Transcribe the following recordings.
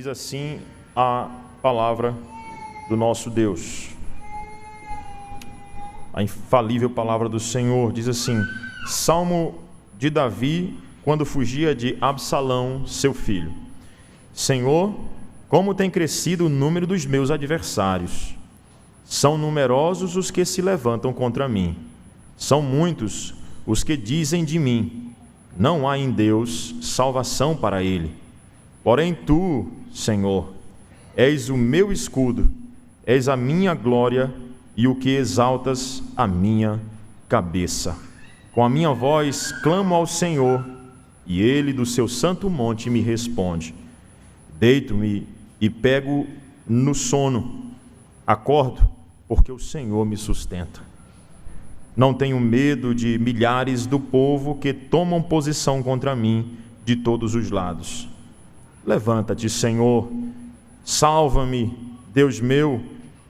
Diz assim a palavra do nosso Deus. A infalível palavra do Senhor diz assim: Salmo de Davi, quando fugia de Absalão, seu filho. Senhor, como tem crescido o número dos meus adversários. São numerosos os que se levantam contra mim. São muitos os que dizem de mim: não há em Deus salvação para ele. Porém tu, Senhor, és o meu escudo, és a minha glória e o que exaltas a minha cabeça. Com a minha voz clamo ao Senhor, e ele do seu santo monte me responde. Deito-me e pego no sono, acordo, porque o Senhor me sustenta. Não tenho medo de milhares do povo que tomam posição contra mim de todos os lados. Levanta-te, Senhor, salva-me, Deus meu,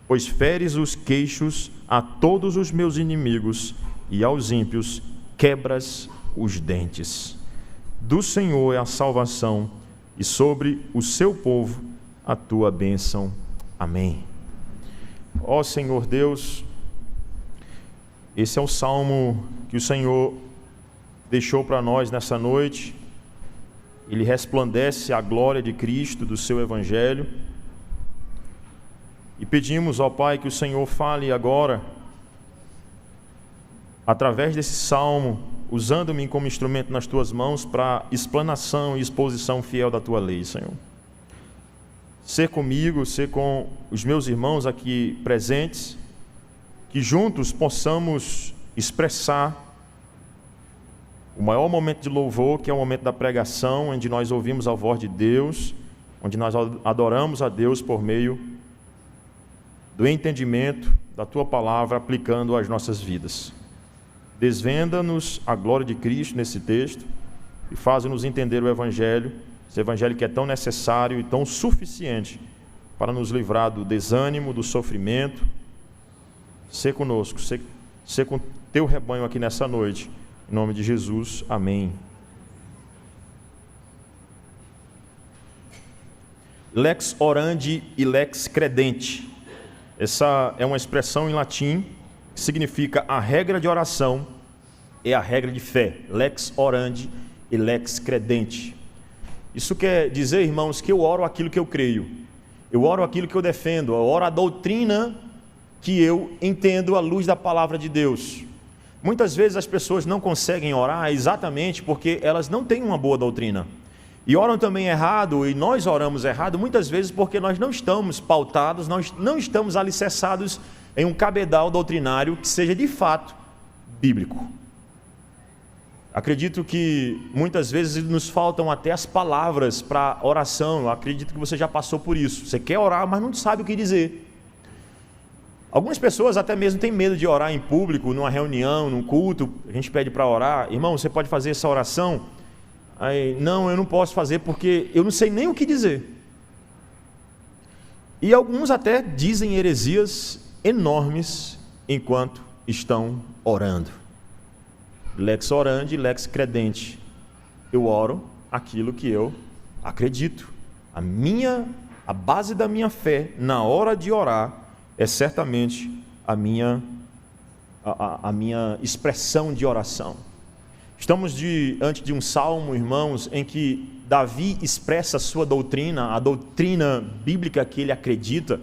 pois feres os queixos a todos os meus inimigos e aos ímpios quebras os dentes. Do Senhor é a salvação e sobre o seu povo a tua bênção. Amém. Ó Senhor Deus, esse é o salmo que o Senhor deixou para nós nessa noite. Ele resplandece a glória de Cristo, do seu Evangelho. E pedimos ao Pai que o Senhor fale agora, através desse salmo, usando-me como instrumento nas tuas mãos para explanação e exposição fiel da tua lei, Senhor. Ser comigo, ser com os meus irmãos aqui presentes, que juntos possamos expressar o maior momento de louvor, que é o momento da pregação, onde nós ouvimos a voz de Deus, onde nós adoramos a Deus por meio do entendimento da tua palavra, aplicando às nossas vidas. Desvenda-nos a glória de Cristo nesse texto e faz-nos entender o Evangelho, esse Evangelho que é tão necessário e tão suficiente para nos livrar do desânimo, do sofrimento. Ser conosco, ser com teu rebanho aqui nessa noite. Em nome de Jesus, amém. Lex orandi e lex credenti. Essa é uma expressão em latim que significa a regra de oração é a regra de fé. Lex orandi e lex credenti. Isso quer dizer, irmãos, que eu oro aquilo que eu creio. Eu oro aquilo que eu defendo. Eu oro a doutrina que eu entendo à luz da palavra de Deus. Muitas vezes as pessoas não conseguem orar exatamente porque elas não têm uma boa doutrina. E oram também errado, e nós oramos errado muitas vezes porque nós não estamos pautados, nós não estamos alicerçados em um cabedal doutrinário que seja de fato bíblico. Acredito que muitas vezes nos faltam até as palavras para oração. Eu acredito que você já passou por isso. Você quer orar, mas não sabe o que dizer. Algumas pessoas até mesmo têm medo de orar em público, numa reunião, num culto. A gente pede para orar. Irmão, você pode fazer essa oração? Aí, não, eu não posso fazer porque eu não sei nem o que dizer. E alguns até dizem heresias enormes enquanto estão orando. Lex orandi, lex credenti. Eu oro aquilo que eu acredito. A base da minha fé na hora de orar é certamente a minha expressão de oração. Estamos diante de um salmo, irmãos, em que Davi expressa a sua doutrina, a doutrina bíblica que ele acredita.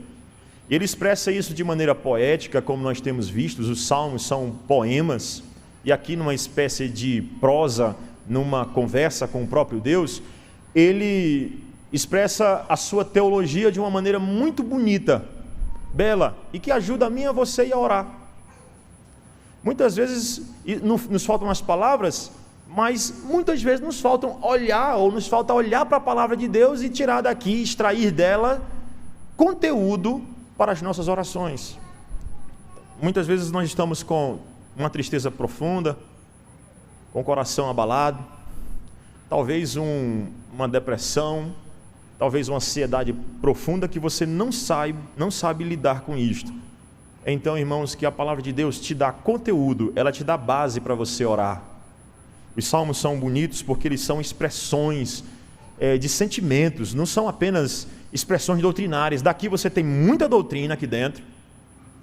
E ele expressa isso de maneira poética, como nós temos visto. Os salmos são poemas, e aqui numa espécie de prosa, numa conversa com o próprio Deus, ele expressa a sua teologia de uma maneira muito bonita, bela, e que ajuda a mim e a você a orar. Muitas vezes nos faltam as palavras, mas muitas vezes nos faltam olhar, ou nos falta olhar para a palavra de Deus e tirar daqui, extrair dela conteúdo para as nossas orações. Muitas vezes nós estamos com uma tristeza profunda, com o coração abalado, talvez uma depressão, talvez uma ansiedade profunda que você não sabe lidar com isto. Então, irmãos, que a palavra de Deus te dá conteúdo, ela te dá base para você orar. Os salmos são bonitos porque eles são expressões de sentimentos, não são apenas expressões doutrinárias. Daqui você tem muita doutrina aqui dentro,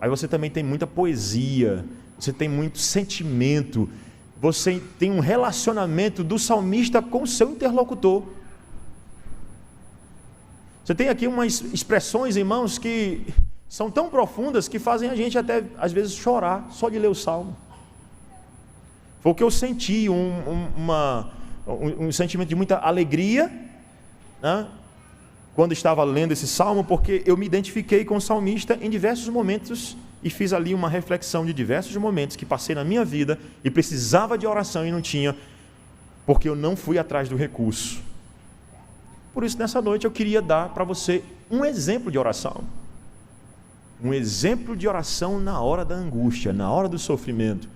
aí você também tem muita poesia, você tem muito sentimento, você tem um relacionamento do salmista com o seu interlocutor. Você tem aqui umas expressões, irmãos, que são tão profundas que fazem a gente até, às vezes, chorar só de ler o salmo. Foi o que eu senti, um sentimento de muita alegria, né, quando estava lendo esse salmo, porque eu me identifiquei com o salmista em diversos momentos e fiz ali uma reflexão de diversos momentos que passei na minha vida e precisava de oração e não tinha, porque eu não fui atrás do recurso. Por isso, nessa noite, eu queria dar para você um exemplo de oração. Um exemplo de oração na hora da angústia, na hora do sofrimento.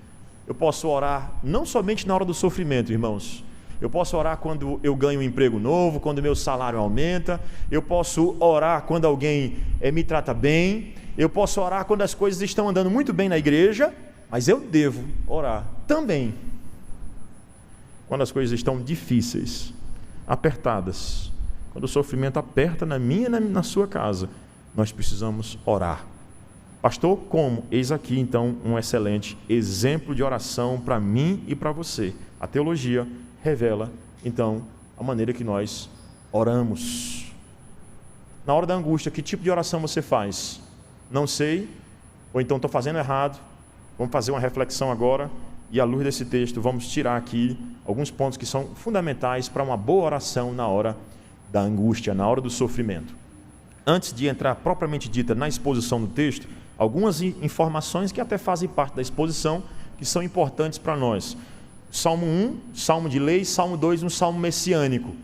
Eu posso orar não somente na hora do sofrimento, irmãos. Eu posso orar quando eu ganho um emprego novo, quando meu salário aumenta. Eu posso orar quando alguém me trata bem. Eu posso orar quando as coisas estão andando muito bem na igreja. Mas eu devo orar também quando as coisas estão difíceis, apertadas. Quando o sofrimento aperta na minha e na sua casa, nós precisamos orar. Pastor, como? Eis aqui então um excelente exemplo de oração para mim e para você. A teologia revela então a maneira que nós oramos. Na hora da angústia, que tipo de oração você faz? Não sei, ou então estou fazendo errado. Vamos fazer uma reflexão agora e à luz desse texto vamos tirar aqui alguns pontos que são fundamentais para uma boa oração na hora da angústia, na hora do sofrimento. Antes de entrar propriamente dita na exposição do texto, algumas informações que até fazem parte da exposição, que são importantes para nós. Salmo 1, Salmo de lei, Salmo 2, um Salmo messiânico.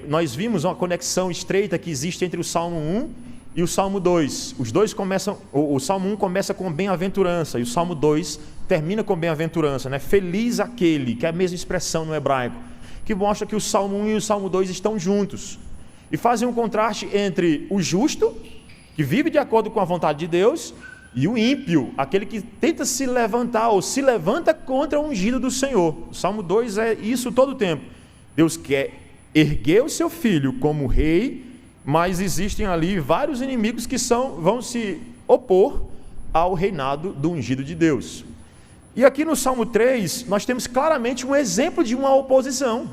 Nós vimos uma conexão estreita que existe entre o Salmo 1 e o Salmo 2. Os dois começam, o Salmo 1 começa com bem-aventurança e o Salmo 2 termina com bem-aventurança, né? Feliz aquele, que é a mesma expressão no hebraico, que mostra que o Salmo 1 e o Salmo 2 estão juntos. E fazem um contraste entre o justo, que vive de acordo com a vontade de Deus, e o ímpio, aquele que tenta se levantar ou se levanta contra o ungido do Senhor. O Salmo 2 é isso todo o tempo. Deus quer erguer o seu filho como rei, mas existem ali vários inimigos que vão se opor ao reinado do ungido de Deus. E aqui no Salmo 3, nós temos claramente um exemplo de uma oposição.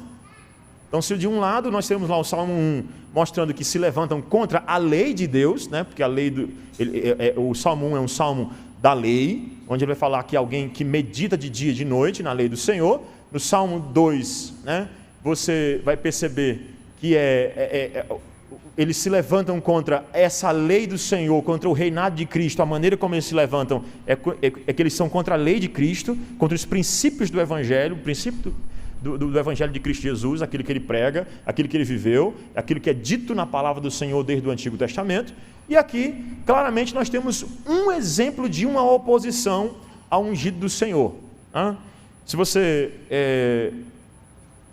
Então, se de um lado nós temos lá o Salmo 1, mostrando que se levantam contra a lei de Deus, né? Porque a lei o Salmo 1 é um salmo da lei, onde ele vai falar que alguém que medita de dia e de noite na lei do Senhor. No Salmo 2, né, você vai perceber que eles se levantam contra essa lei do Senhor, contra o reinado de Cristo. A maneira como eles se levantam é que eles são contra a lei de Cristo, contra os princípios do Evangelho, o princípio do Evangelho de Cristo Jesus, aquilo que ele prega, aquilo que ele viveu, aquilo que é dito na palavra do Senhor desde o Antigo Testamento. E aqui, claramente, nós temos um exemplo de uma oposição ao ungido do Senhor. Se você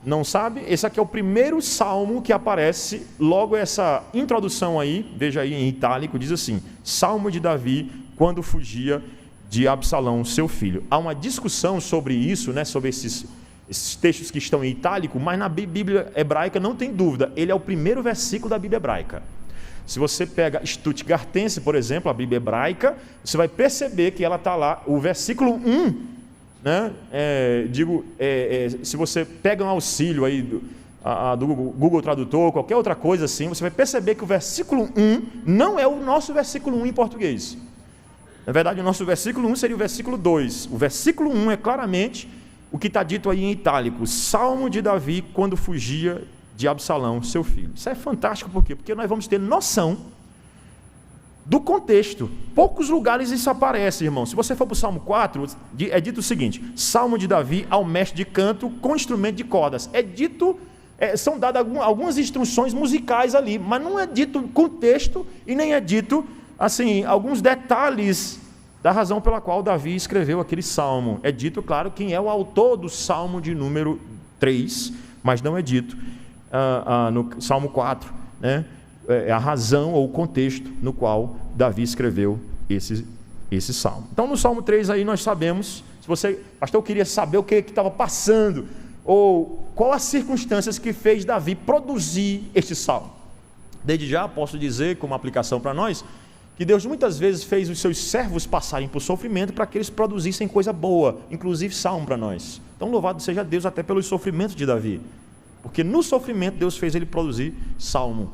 não sabe, esse aqui é o primeiro salmo que aparece, logo essa introdução aí, veja aí em itálico, diz assim: Salmo de Davi, quando fugia de Absalão, seu filho. Há uma discussão sobre isso, né, sobre esses textos que estão em itálico, mas na Bíblia hebraica não tem dúvida, ele é o primeiro versículo da Bíblia hebraica. Se você pega Stuttgartense, por exemplo, a Bíblia hebraica, você vai perceber que ela está lá, o versículo 1, né? Se você pega um auxílio aí do Google Tradutor, qualquer outra coisa assim, você vai perceber que o versículo 1 não é o nosso versículo 1 em português. Na verdade, o nosso versículo 1 seria o versículo 2. O versículo 1 é claramente o que está dito aí em itálico: Salmo de Davi quando fugia de Absalão, seu filho. Isso é fantástico, por quê? Porque nós vamos ter noção do contexto. Poucos lugares isso aparece, irmão. Se você for para o Salmo 4, é dito o seguinte: Salmo de Davi ao mestre de canto com instrumento de cordas. São dadas algumas instruções musicais ali, mas não é dito contexto e nem é dito assim, alguns detalhes da razão pela qual Davi escreveu aquele salmo. É dito, claro, quem é o autor do salmo de número 3, mas não é dito no Salmo 4, né? A razão ou o contexto no qual Davi escreveu esse salmo. Então, no Salmo 3 aí nós sabemos, se você, pastor, eu queria saber o que estava passando, ou qual as circunstâncias que fez Davi produzir este salmo. Desde já posso dizer, como aplicação para nós, que Deus muitas vezes fez os seus servos passarem por sofrimento para que eles produzissem coisa boa, inclusive salmo para nós. Então louvado seja Deus até pelos sofrimentos de Davi, porque no sofrimento Deus fez ele produzir salmo,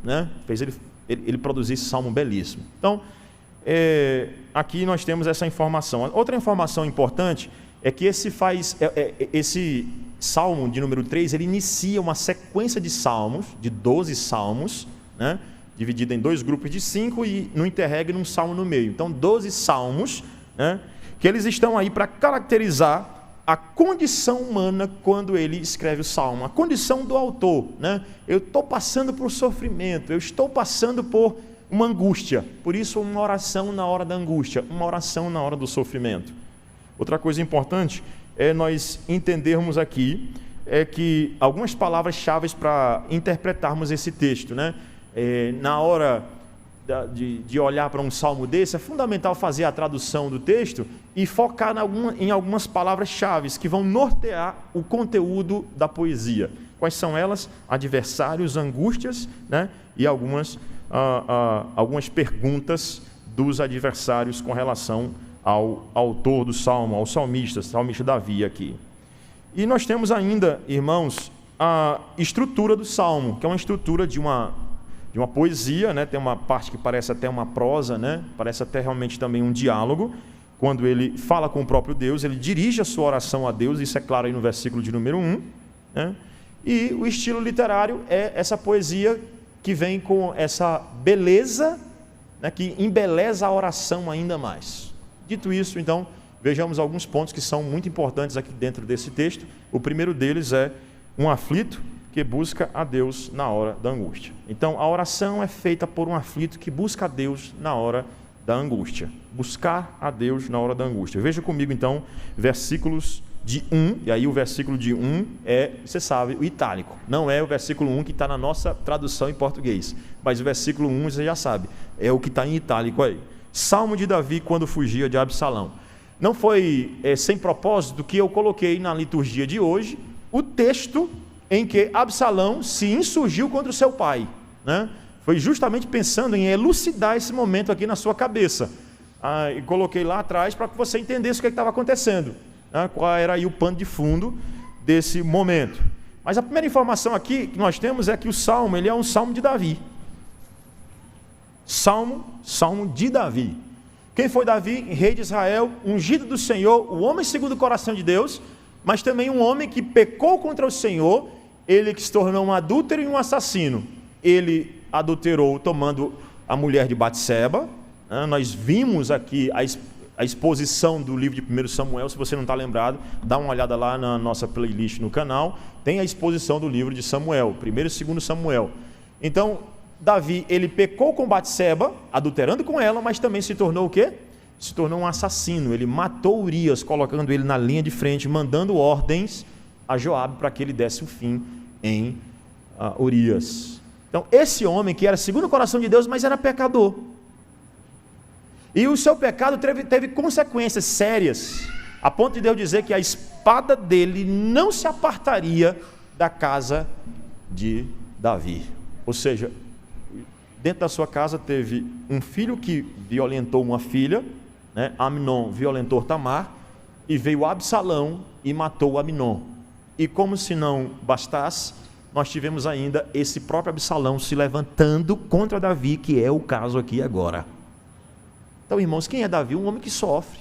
né? Fez ele produzir salmo belíssimo. Então aqui nós temos essa informação. Outra informação importante é que esse salmo de número 3, ele inicia uma sequência de salmos, de 12 salmos, né? Dividida em 2 grupos de 5 e no interregno um salmo no meio. Então 12 salmos, né? Que eles estão aí para caracterizar a condição humana quando ele escreve o salmo, a condição do autor, né? Eu estou passando por sofrimento, eu estou passando por uma angústia, por isso uma oração na hora da angústia, uma oração na hora do sofrimento. Outra coisa importante é nós entendermos aqui que algumas palavras-chave para interpretarmos esse texto, né? Na hora de olhar para um salmo desse, é fundamental fazer a tradução do texto e focar em algumas palavras-chave que vão nortear o conteúdo da poesia. Quais são elas? Adversários, angústias, né? E algumas perguntas dos adversários com relação ao autor do salmo, ao salmista Davi aqui. E nós temos ainda, irmãos, a estrutura do salmo, que é uma estrutura de uma poesia, né? Tem uma parte que parece até uma prosa, né? Parece até realmente também um diálogo, quando ele fala com o próprio Deus, ele dirige a sua oração a Deus, isso é claro aí no versículo de número 1, né? E o estilo literário é essa poesia que vem com essa beleza, né? Que embeleza a oração ainda mais. Dito isso, então, vejamos alguns pontos que são muito importantes aqui dentro desse texto. O primeiro deles é um aflito que busca a Deus na hora da angústia. Então, a oração é feita por um aflito que busca a Deus na hora da angústia. Buscar a Deus na hora da angústia. Veja comigo, então, versículos de 1, e aí o versículo de 1 você sabe, o itálico. Não é o versículo 1 que está na nossa tradução em português, mas o versículo 1, você já sabe, é o que está em itálico aí. Salmo de Davi quando fugia de Absalão. Não foi sem propósito que eu coloquei na liturgia de hoje o texto em que Absalão se insurgiu contra o seu pai, né? Foi justamente pensando em elucidar esse momento aqui na sua cabeça. E coloquei lá atrás para que você entendesse o que estava acontecendo, né? Qual era aí o pano de fundo desse momento. Mas a primeira informação aqui que nós temos é que o salmo, ele é um salmo de Davi. Salmo de Davi. Quem foi Davi? Rei de Israel, ungido do Senhor, o homem segundo o coração de Deus, mas também um homem que pecou contra o Senhor, ele que se tornou um adúltero e um assassino. Ele adulterou tomando a mulher de Batseba, né? Nós vimos aqui a exposição do livro de 1 Samuel, se você não está lembrado, dá uma olhada lá na nossa playlist no canal, tem a exposição do livro de Samuel, 1 e 2 Samuel. Então, Davi, ele pecou com Batseba, adulterando com ela, mas também se tornou o quê? Se tornou um assassino. Ele matou Urias, colocando ele na linha de frente, mandando ordens a Joabe para que ele desse o fim em Urias. Então, esse homem que era segundo o coração de Deus, mas era pecador. E o seu pecado teve consequências sérias, a ponto de Deus dizer que a espada dele não se apartaria da casa de Davi. Ou seja, dentro da sua casa teve um filho que violentou uma filha, né? Amnon violentou Tamar, e veio Absalão e matou Amnon. E como se não bastasse, nós tivemos ainda esse próprio Absalão se levantando contra Davi, que é o caso aqui agora. Então, irmãos, quem é Davi? Um homem que sofre.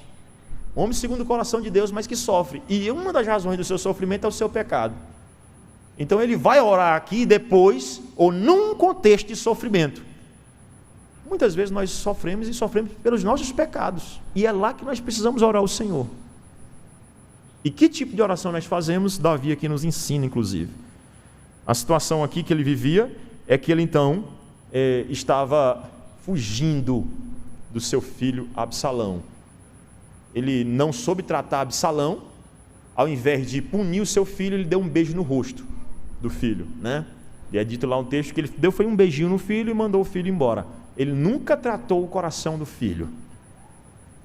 Um homem segundo o coração de Deus, mas que sofre. E uma das razões do seu sofrimento é o seu pecado. Então ele vai orar aqui depois, ou num contexto de sofrimento. Muitas vezes nós sofremos pelos nossos pecados. E é lá que nós precisamos orar ao Senhor. E que tipo de oração nós fazemos? Davi aqui nos ensina, inclusive. A situação aqui que ele vivia é que ele então estava fugindo do seu filho Absalão. Ele não soube tratar Absalão. Ao invés de punir o seu filho, ele deu um beijo no rosto do filho, né? E é dito lá um texto que ele deu foi um beijinho no filho e mandou o filho embora. Ele nunca tratou o coração do filho.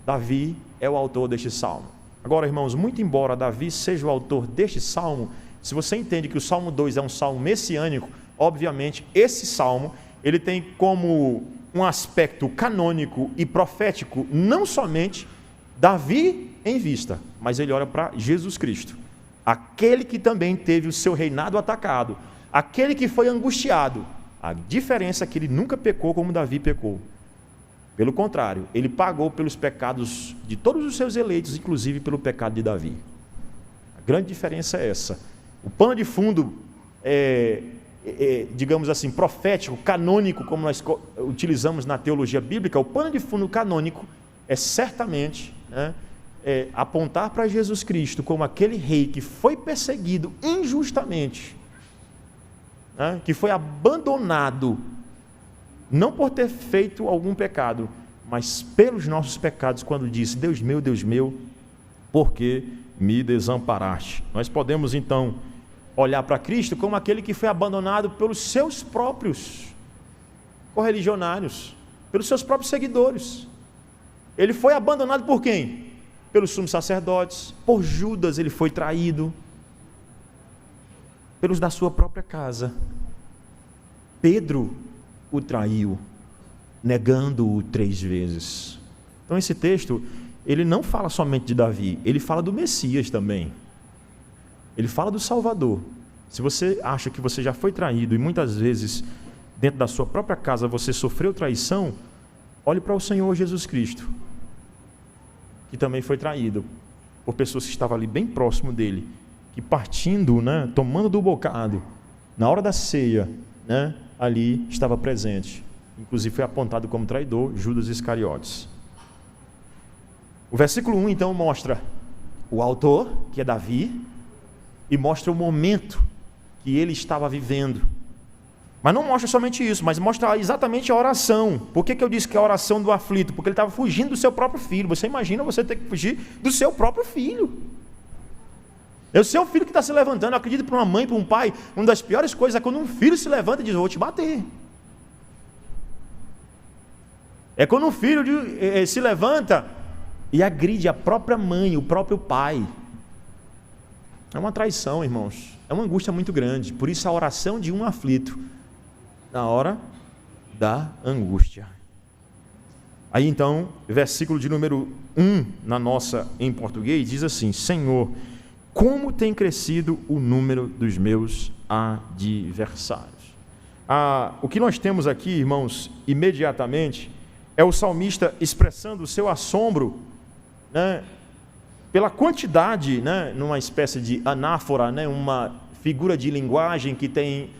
Davi é o autor deste salmo. Agora, irmãos, muito embora Davi seja o autor deste salmo, se você entende que o Salmo 2 é um salmo messiânico, obviamente esse salmo ele tem como um aspecto canônico e profético não somente Davi em vista, mas ele olha para Jesus Cristo, aquele que também teve o seu reinado atacado, aquele que foi angustiado. A diferença é que ele nunca pecou como Davi pecou. Pelo contrário, ele pagou pelos pecados de todos os seus eleitos, inclusive pelo pecado de Davi. A grande diferença é essa. O pano de fundo, digamos assim, profético, canônico, como nós utilizamos na teologia bíblica, o pano de fundo canônico é certamente apontar para Jesus Cristo como aquele rei que foi perseguido injustamente, que foi abandonado, não por ter feito algum pecado, mas pelos nossos pecados, quando disse: Deus meu, por que me desamparaste? Nós podemos então olhar para Cristo como aquele que foi abandonado pelos seus próprios correligionários, pelos seus próprios seguidores. Ele foi abandonado por quem? Pelos sumos sacerdotes, por Judas ele foi traído, pelos da sua própria casa. Pedro o traiu, negando-o 3 vezes. Então esse texto, ele não fala somente de Davi, ele fala do Messias também. Ele fala do Salvador. Se você acha que você já foi traído e muitas vezes dentro da sua própria casa você sofreu traição, olhe para o Senhor Jesus Cristo, que também foi traído por pessoas que estavam ali bem próximo dele, que partindo, tomando do bocado, na hora da ceia, ali estava presente. Inclusive foi apontado como traidor Judas Iscariotes. O versículo 1 então mostra o autor, que é Davi, e mostra o momento que ele estava vivendo. Mas não mostra somente isso, mas mostra exatamente a oração. Por que eu disse que é a oração do aflito? Porque ele estava fugindo do seu próprio filho. Você imagina você ter que fugir do seu próprio filho. É o seu filho que está se levantando. Eu acredito, para uma mãe, para um pai, uma das piores coisas é quando um filho se levanta e diz: vou te bater. É quando um filho se levanta e agride a própria mãe, o próprio pai. É uma traição, irmãos. É uma angústia muito grande. Por isso a oração de um aflito, na hora da angústia. Aí então, versículo de número 1 em português, diz assim: Senhor, como tem crescido o número dos meus adversários. O que nós temos aqui, irmãos, imediatamente, é o salmista expressando o seu assombro, pela quantidade, numa espécie de anáfora, uma figura de linguagem que tem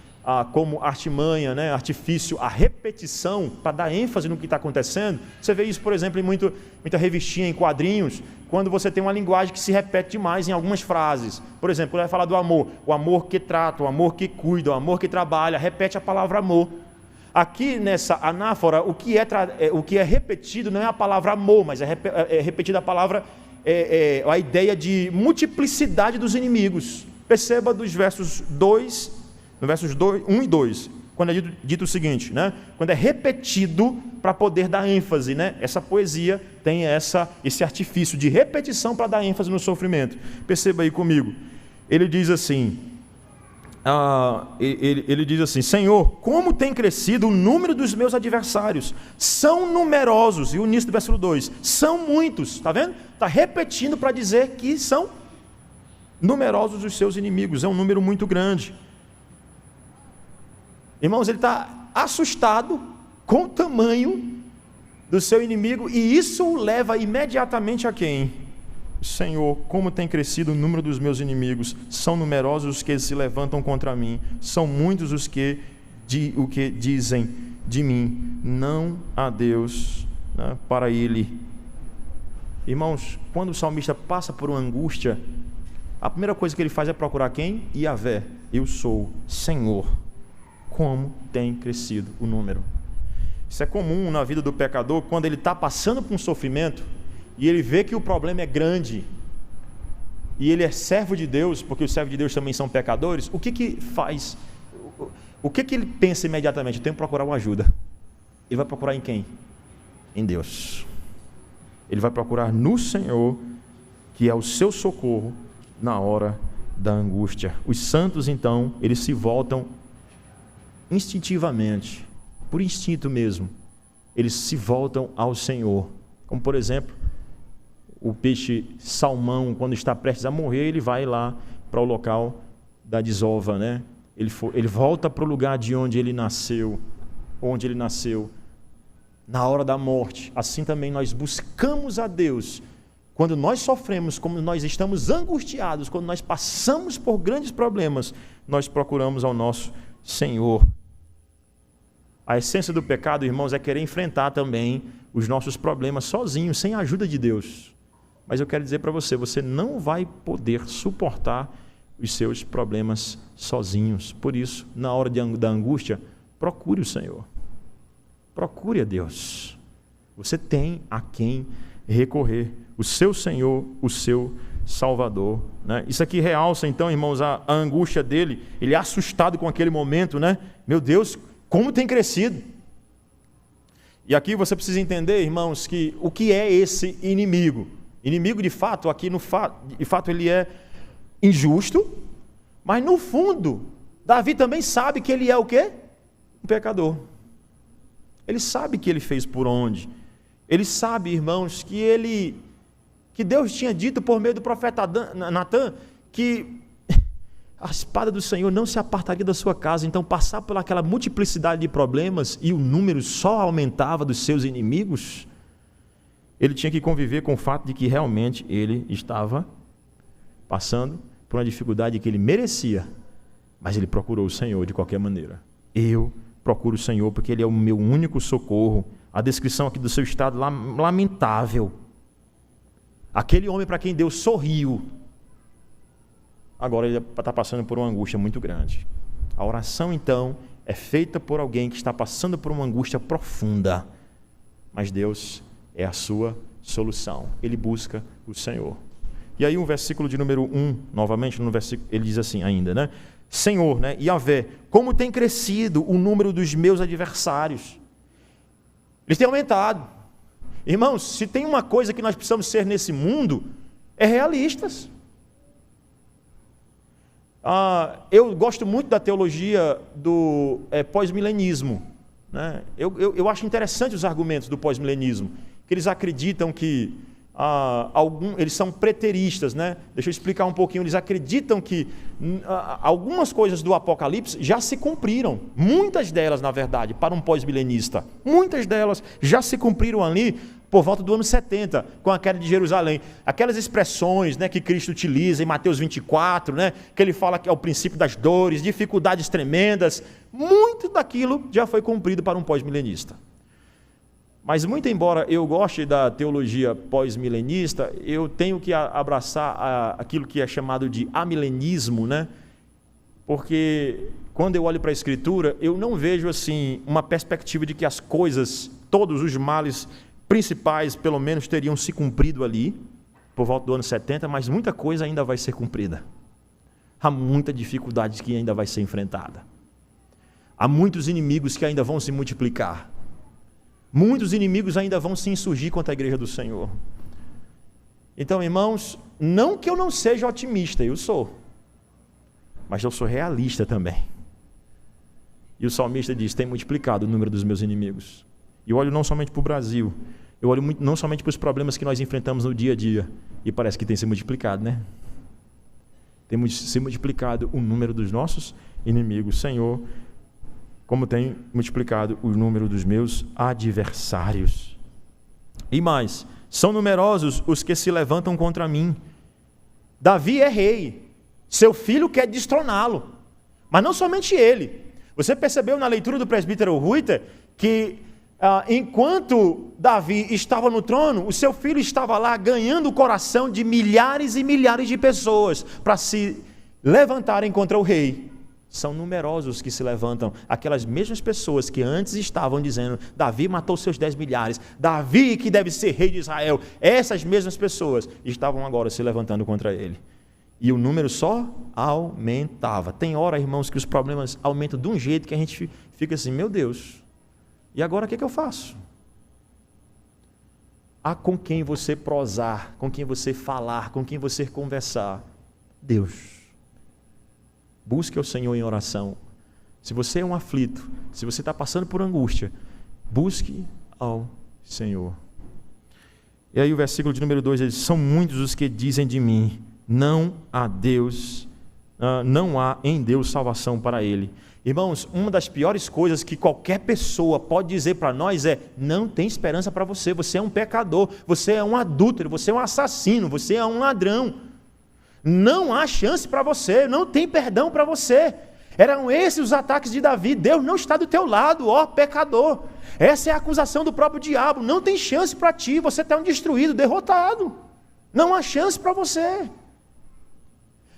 como artimanha, artifício, a repetição, para dar ênfase no que está acontecendo. Você vê isso, por exemplo, em muita revistinha, em quadrinhos, quando você tem uma linguagem que se repete demais em algumas frases. Por exemplo, quando vai falar do amor, o amor que trata, o amor que cuida, o amor que trabalha, repete a palavra amor. Aqui nessa anáfora, o que é repetido não é a palavra amor, mas é repetida a palavra, a ideia de multiplicidade dos inimigos. Perceba dos versos 1 e 2, quando é dito o seguinte, quando é repetido para poder dar ênfase, essa poesia tem esse artifício de repetição para dar ênfase no sofrimento. Perceba aí comigo, ele diz assim, Senhor, como tem crescido o número dos meus adversários, são numerosos, e o início do versículo 2, são muitos, está vendo? Está repetindo para dizer que são numerosos os seus inimigos, é um número muito grande. Irmãos, ele está assustado com o tamanho do seu inimigo, e isso o leva imediatamente a quem? Senhor, como tem crescido o número dos meus inimigos, são numerosos os que se levantam contra mim, são muitos os que dizem de mim, não há Deus para ele. Irmãos, quando o salmista passa por uma angústia, a primeira coisa que ele faz é procurar quem? Yahvé, eu sou Senhor. Como tem crescido o número. Isso é comum na vida do pecador, quando ele está passando por um sofrimento e ele vê que o problema é grande e ele é servo de Deus, porque os servos de Deus também são pecadores. O que faz? O que ele pensa imediatamente? Eu tenho que procurar uma ajuda. Ele vai procurar em quem? Em Deus. Ele vai procurar no Senhor, que é o seu socorro na hora da angústia. Os santos então, eles se voltam instintivamente por instinto mesmo, eles se voltam ao Senhor. Como, por exemplo, o peixe salmão, quando está prestes a morrer, ele vai lá para o local da desova, né? Ele volta para o lugar de onde ele nasceu, na hora da morte. Assim também nós buscamos a Deus. Quando nós sofremos, como nós estamos angustiados, quando nós passamos por grandes problemas, nós procuramos ao nosso Senhor. A essência do pecado, irmãos, é querer enfrentar também os nossos problemas sozinhos, sem a ajuda de Deus. Mas eu quero dizer para você, você não vai poder suportar os seus problemas sozinhos. Por isso, na hora da angústia, procure o Senhor. Procure a Deus. Você tem a quem recorrer. O seu Senhor, o seu Salvador, né? Isso aqui realça, então, irmãos, a angústia dele. Ele é assustado com aquele momento, né? Meu Deus, como tem crescido. E aqui você precisa entender, irmãos, que o que é esse inimigo? Inimigo, de fato, de fato ele é injusto, mas no fundo, Davi também sabe que ele é o quê? Um pecador. Ele sabe que ele fez por onde. Ele sabe, irmãos, que Deus tinha dito por meio do profeta Natan que a espada do Senhor não se apartaria da sua casa. Então, passar por aquela multiplicidade de problemas e o número só aumentava dos seus inimigos, ele tinha que conviver com o fato de que realmente ele estava passando por uma dificuldade que ele merecia, mas ele procurou o Senhor de qualquer maneira. Eu procuro o Senhor porque Ele é o meu único socorro. A descrição aqui do seu estado lamentável. Aquele homem para quem Deus sorriu, agora ele está passando por uma angústia muito grande. A oração, então, é feita por alguém que está passando por uma angústia profunda, mas Deus é a sua solução. Ele busca o Senhor. E aí o versículo de número 1, novamente, no versículo, ele diz assim ainda, né? Senhor, né, Yahvé, como tem crescido o número dos meus adversários. Eles têm aumentado. Irmãos, se tem uma coisa que nós precisamos ser nesse mundo, é realistas. Eu gosto muito da teologia do pós-milenismo, né? Eu acho interessante os argumentos do pós-milenismo, que eles acreditam que eles são preteristas, né? Deixa eu explicar um pouquinho. Eles acreditam que algumas coisas do Apocalipse já se cumpriram, muitas delas, na verdade, para um pós-milenista, muitas delas já se cumpriram ali por volta do ano 70, com a queda de Jerusalém. Aquelas expressões, né, que Cristo utiliza em Mateus 24, né, que ele fala que é o princípio das dores, dificuldades tremendas, muito daquilo já foi cumprido para um pós-milenista. Mas muito embora eu goste da teologia pós-milenista, eu tenho que abraçar aquilo que é chamado de amilenismo, né? Porque quando eu olho para a Escritura, eu não vejo assim uma perspectiva de que as coisas, todos os males principais, pelo menos, teriam se cumprido ali, por volta do ano 70, mas muita coisa ainda vai ser cumprida. Há muita dificuldade que ainda vai ser enfrentada. Há muitos inimigos que ainda vão se multiplicar. Muitos inimigos ainda vão se insurgir contra a igreja do Senhor. Então, irmãos, não que eu não seja otimista, eu sou. Mas eu sou realista também. E o salmista diz, tem multiplicado o número dos meus inimigos. E eu olho não somente para o Brasil, eu olho não somente para os problemas que nós enfrentamos no dia a dia. E parece que tem se multiplicado, né? Tem se multiplicado o número dos nossos inimigos. Senhor, como tem multiplicado o número dos meus adversários. E mais, são numerosos os que se levantam contra mim. Davi é rei, seu filho quer destroná-lo, mas não somente ele. Você percebeu na leitura do presbítero Ruiter que enquanto Davi estava no trono, o seu filho estava lá ganhando o coração de milhares e milhares de pessoas para se levantarem contra o rei. São numerosos que se levantam, aquelas mesmas pessoas que antes estavam dizendo, Davi matou seus 10 milhares, Davi que deve ser rei de Israel, essas mesmas pessoas estavam agora se levantando contra ele. E o número só aumentava. Tem hora, irmãos, que os problemas aumentam de um jeito que a gente fica assim, meu Deus, e agora o que eu faço? Há com quem você prosar, com quem você falar, com quem você conversar. Deus. Busque o Senhor em oração. Se você é um aflito, se você está passando por angústia, busque ao Senhor. E aí o versículo de número 2, ele diz: são muitos os que dizem de mim, não há em Deus salvação para ele. Irmãos, uma das piores coisas que qualquer pessoa pode dizer para nós é: não tem esperança para você, você é um pecador, você é um adúltero, você é um assassino, você é um ladrão. Não há chance para você, não tem perdão para você. Eram esses os ataques de Davi: Deus não está do teu lado, ó pecador. Essa é a acusação do próprio diabo: não tem chance para ti, você está um destruído, derrotado. Não há chance para você.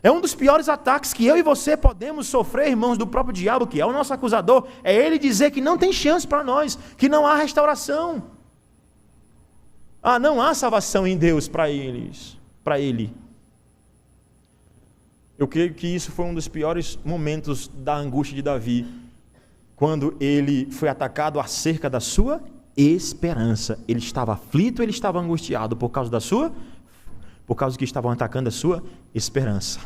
É um dos piores ataques que eu e você podemos sofrer, irmãos, do próprio diabo, que é o nosso acusador, é ele dizer que não tem chance para nós, que não há restauração. Não há salvação em Deus para ele. Eu creio que isso foi um dos piores momentos da angústia de Davi, quando ele foi atacado acerca da sua esperança. Ele estava aflito, ele estava angustiado por causa que estavam atacando a sua esperança.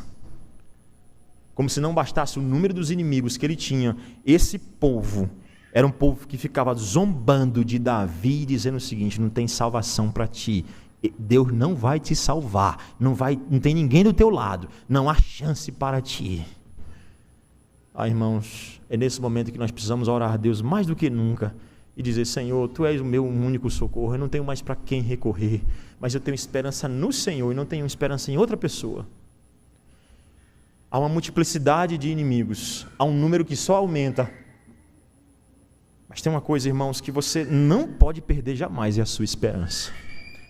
Como se não bastasse o número dos inimigos que ele tinha, esse povo era um povo que ficava zombando de Davi, dizendo o seguinte: não tem salvação para ti, Deus não vai te salvar, não tem ninguém do teu lado, não há chance para ti. Irmãos, é nesse momento que nós precisamos orar a Deus mais do que nunca e dizer: Senhor, Tu és o meu único socorro, eu não tenho mais para quem recorrer, mas eu tenho esperança no Senhor e não tenho esperança em outra pessoa. Há uma multiplicidade de inimigos, há um número que só aumenta. Mas tem uma coisa, irmãos, que você não pode perder jamais, é a sua esperança.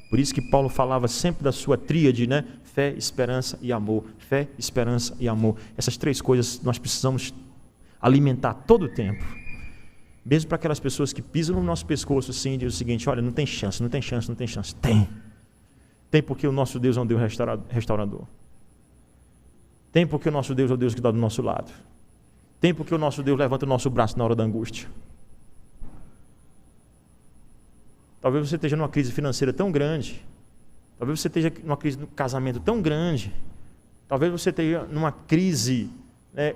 Por isso que Paulo falava sempre da sua tríade, né? Fé, esperança e amor. Fé, esperança e amor. Essas três coisas nós precisamos alimentar todo o tempo. Mesmo para aquelas pessoas que pisam no nosso pescoço assim e dizem o seguinte: olha, não tem chance, não tem chance, não tem chance. Tem porque o nosso Deus é um Deus restaurador. Tem porque o nosso Deus é o Deus que está do nosso lado. Tem porque o nosso Deus levanta o nosso braço na hora da angústia. Talvez você esteja numa crise financeira tão grande. Talvez você esteja numa crise no casamento tão grande. Talvez você esteja numa crise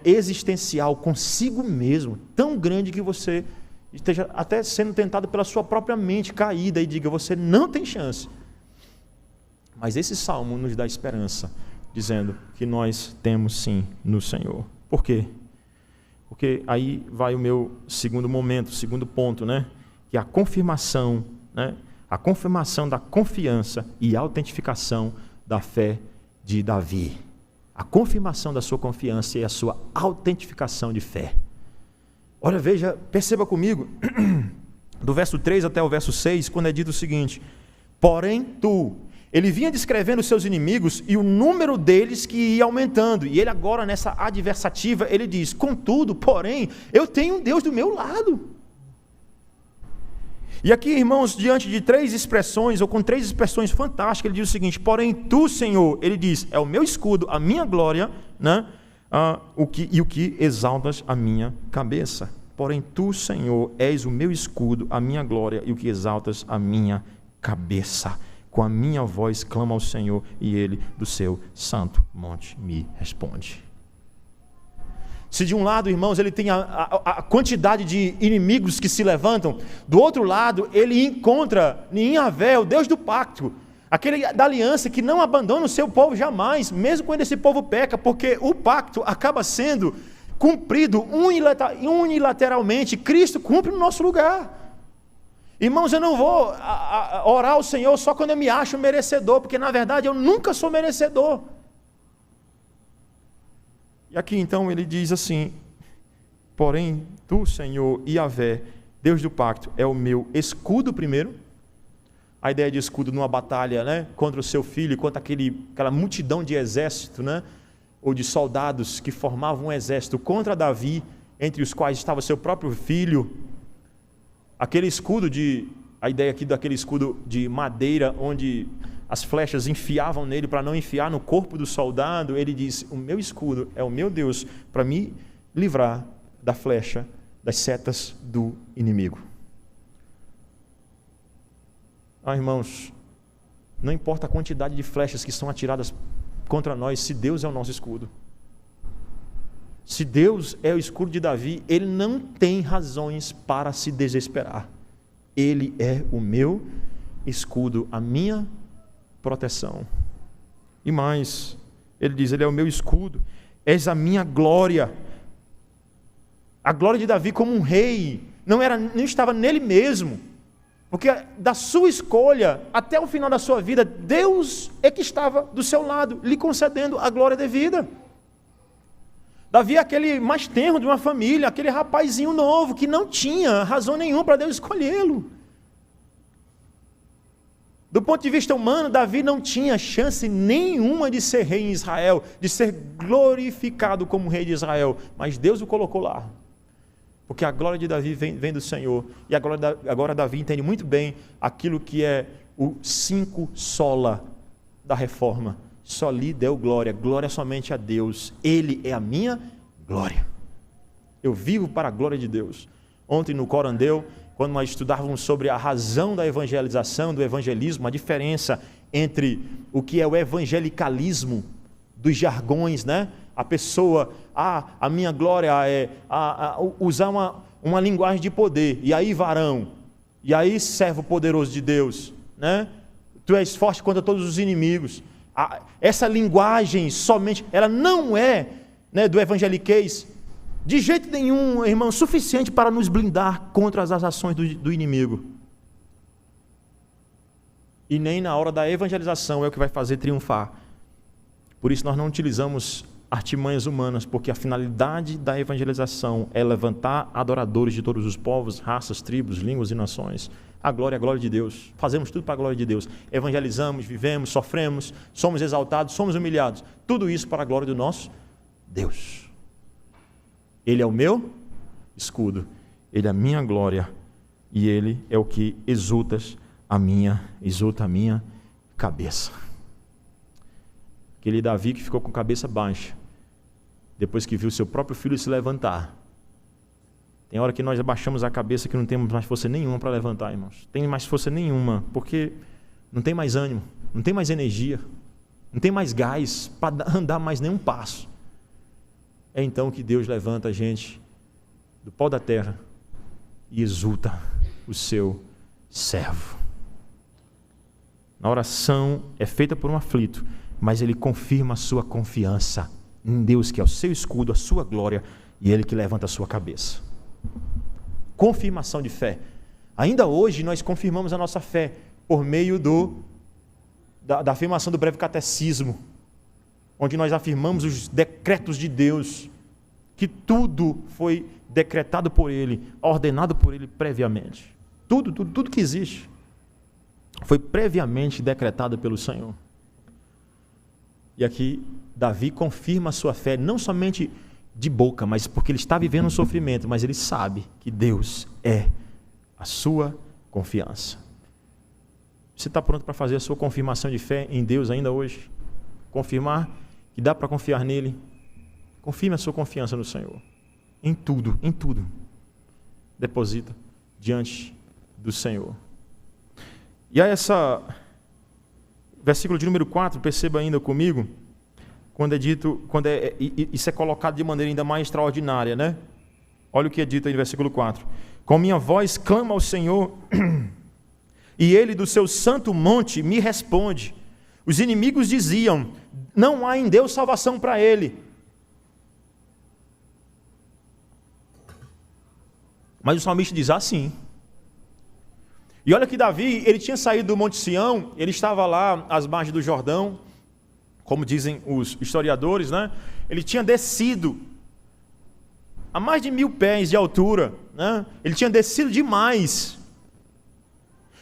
existencial consigo mesmo, tão grande que você esteja até sendo tentado pela sua própria mente caída e diga: você não tem chance. Mas esse salmo nos dá esperança, dizendo que nós temos sim no Senhor. Por quê? Porque aí vai o meu segundo momento, segundo ponto, que é a confirmação, a confirmação da confiança e autentificação da fé de Davi. A confirmação da sua confiança e a sua autentificação de fé. Olha, veja, perceba comigo, do verso 3 até o verso 6, quando é dito o seguinte: porém tu... Ele vinha descrevendo os seus inimigos e o número deles que ia aumentando. E ele agora, nessa adversativa, ele diz: contudo, porém, eu tenho um Deus do meu lado. E aqui, irmãos, diante de três expressões, ou com três expressões fantásticas, ele diz o seguinte: porém tu, Senhor, ele diz, é o meu escudo, a minha glória, o que exaltas a minha cabeça. Porém tu, Senhor, és o meu escudo, a minha glória e o que exaltas a minha cabeça. Com a minha voz clamo ao Senhor, e Ele do seu santo monte me responde. Se de um lado, irmãos, ele tem a quantidade de inimigos que se levantam, do outro lado, ele encontra em Yahvé, o Deus do pacto, aquele da aliança que não abandona o seu povo jamais, mesmo quando esse povo peca, porque o pacto acaba sendo cumprido unilateralmente. Cristo cumpre no nosso lugar. Irmãos, eu não vou orar ao Senhor só quando eu me acho merecedor, porque na verdade eu nunca sou merecedor. E aqui então ele diz assim: porém tu, Senhor, Yahvé, Deus do pacto, é o meu escudo primeiro. A ideia de escudo numa batalha, contra o seu filho, contra aquela multidão de exército, ou de soldados que formavam um exército contra Davi, entre os quais estava seu próprio filho. Aquele escudo a ideia aqui daquele escudo de madeira, onde as flechas enfiavam nele para não enfiar no corpo do soldado. Ele diz: o meu escudo é o meu Deus para me livrar da flecha, das setas do inimigo. Irmãos, não importa a quantidade de flechas que são atiradas contra nós, se Deus é o nosso escudo. Se Deus é o escudo de Davi, ele não tem razões para se desesperar. Ele é o meu escudo, a minha proteção. E mais, ele diz, ele é o meu escudo, és a minha glória. A glória de Davi como um rei não estava nele mesmo, porque da sua escolha até o final da sua vida, Deus é que estava do seu lado, lhe concedendo a glória devida. Davi é aquele mais tenro de uma família, aquele rapazinho novo que não tinha razão nenhuma para Deus escolhê-lo. Do ponto de vista humano, Davi não tinha chance nenhuma de ser rei em Israel, de ser glorificado como rei de Israel, mas Deus o colocou lá. Porque a glória de Davi vem do Senhor. E agora Davi entende muito bem aquilo que é o 5 sola da reforma. Só lhe deu glória, glória somente a Deus. Ele é a minha glória. Eu vivo para a glória de Deus. Ontem no Corandeu, quando nós estudávamos sobre a razão da evangelização, do evangelismo, a diferença entre o que é o evangelicalismo, dos jargões, né? A pessoa, a minha glória é usar uma linguagem de poder, e aí varão, e aí servo poderoso de Deus, né? Tu és forte contra todos os inimigos. Essa linguagem somente, ela não é, né, do evangeliquez, de jeito nenhum, irmão, suficiente para nos blindar contra as ações do inimigo. E nem na hora da evangelização é o que vai fazer triunfar. Por isso nós não utilizamos artimanhas humanas, porque a finalidade da evangelização é levantar adoradores de todos os povos, raças, tribos, línguas e nações. A glória é a glória de Deus. Fazemos tudo para a glória de Deus. Evangelizamos, vivemos, sofremos, somos exaltados, somos humilhados. Tudo isso para a glória do nosso Deus. Ele é o meu escudo. Ele é a minha glória. E Ele é o que exulta a minha cabeça. Aquele Davi que ficou com a cabeça baixa, depois que viu seu próprio filho se levantar. Tem hora que nós abaixamos a cabeça que não temos mais força nenhuma para levantar, irmãos. Tem mais força nenhuma, porque não tem mais ânimo, não tem mais energia, não tem mais gás para andar mais nenhum passo. É então que Deus levanta a gente do pó da terra e exulta o seu servo. Na oração é feita por um aflito, mas ele confirma a sua confiança em Deus, que é o seu escudo, a sua glória, e Ele que levanta a sua cabeça. Confirmação de fé. Ainda hoje nós confirmamos a nossa fé por meio da afirmação do breve catecismo, onde nós afirmamos os decretos de Deus, que tudo foi decretado por Ele, ordenado por Ele previamente. Tudo que existe foi previamente decretado pelo Senhor. E aqui Davi confirma a sua fé, não somente de boca, mas porque ele está vivendo um sofrimento, mas ele sabe que Deus é a sua confiança. Você está pronto para fazer a sua confirmação de fé em Deus ainda hoje? Confirmar que dá para confiar nele? Confirme a sua confiança no Senhor. Em tudo. Deposita diante do Senhor. E aí versículo de número 4, perceba ainda comigo, isso é colocado de maneira ainda mais extraordinária, né? Olha o que é dito aí no versículo 4. Com minha voz clamo ao Senhor, e Ele do seu santo monte me responde. Os inimigos diziam, não há em Deus salvação para ele. Mas o salmista diz assim. E olha que Davi, ele tinha saído do Monte Sião, ele estava lá às margens do Jordão, como dizem os historiadores, né? Ele tinha descido a mais de 1000 pés de altura, né? Ele tinha descido demais.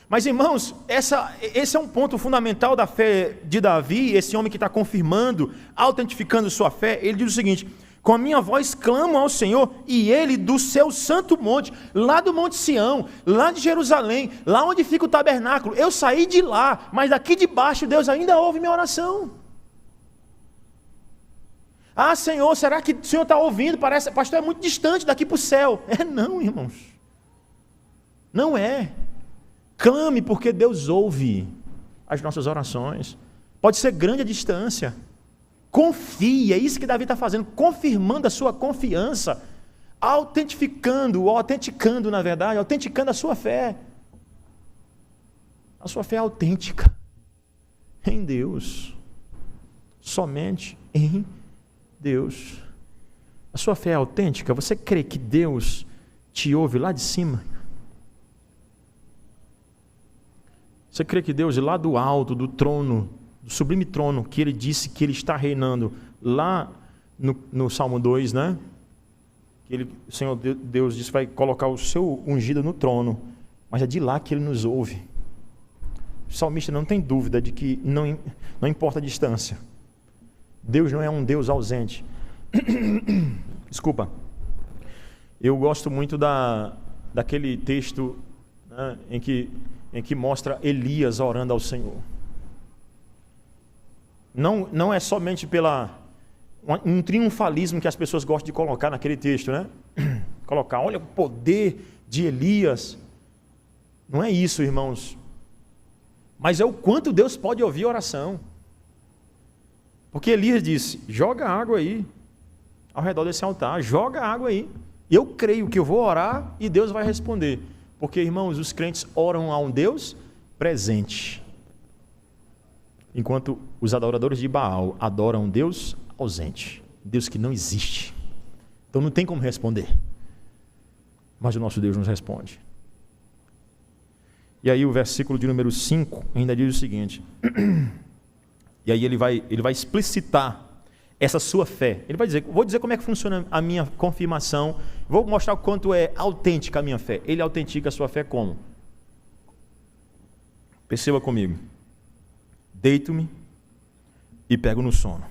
Mas, irmãos, esse é um ponto fundamental da fé de Davi, esse homem que está confirmando, autentificando sua fé. Ele diz o seguinte: com a minha voz clamo ao Senhor, e Ele do seu santo monte, lá do Monte Sião, lá de Jerusalém, lá onde fica o tabernáculo, eu saí de lá, mas daqui de baixo Deus ainda ouve minha oração. Ah, Senhor, será que o Senhor está ouvindo? Parece, pastor, é muito distante daqui para o céu. Não, irmãos. Não é. Clame, porque Deus ouve as nossas orações. Pode ser grande a distância. Confie, é isso que Davi está fazendo, confirmando a sua confiança, autenticando a sua fé. A sua fé é autêntica em Deus, somente em Deus. A sua fé é autêntica? Você crê que Deus te ouve lá de cima? Você crê que Deus, lá do alto, do trono, do sublime trono, que Ele disse que Ele está reinando, lá no Salmo 2, né? Que o Senhor Deus disse que vai colocar o seu ungido no trono, mas é de lá que Ele nos ouve. O salmista não tem dúvida de que não importa a distância. Deus não é um Deus ausente. Desculpa. Eu gosto muito daquele texto, né, em que mostra Elias orando ao Senhor. Não é somente um triunfalismo que as pessoas gostam de colocar naquele texto, né? Colocar, olha o poder de Elias. Não é isso, irmãos. Mas é o quanto Deus pode ouvir a oração. Porque Elias disse, joga água aí, ao redor desse altar, joga água aí. E eu creio que eu vou orar e Deus vai responder. Porque, irmãos, os crentes oram a um Deus presente. Enquanto os adoradores de Baal adoram um Deus ausente. Deus que não existe. Então não tem como responder. Mas o nosso Deus nos responde. E aí o versículo de número 5 ainda diz o seguinte. E aí ele vai explicitar essa sua fé. Ele vai dizer, vou dizer como é que funciona a minha confirmação, vou mostrar o quanto é autêntica a minha fé. Ele autentica a sua fé como? Perceba comigo. Deito-me e pego no sono.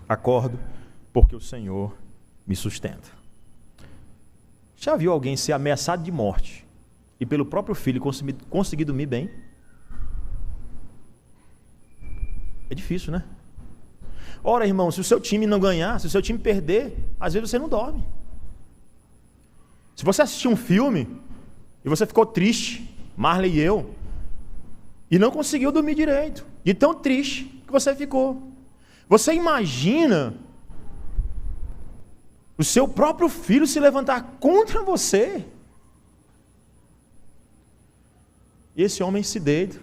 Acordo porque o Senhor me sustenta. Já viu alguém ser ameaçado de morte e pelo próprio filho conseguir dormir bem? É difícil, né? Ora, irmão, se o seu time não ganhar, se o seu time perder, às vezes você não dorme. Se você assistir um filme e você ficou triste, Marley e eu, e não conseguiu dormir direito, de tão triste que você ficou. Você imagina o seu próprio filho se levantar contra você? E esse homem se deita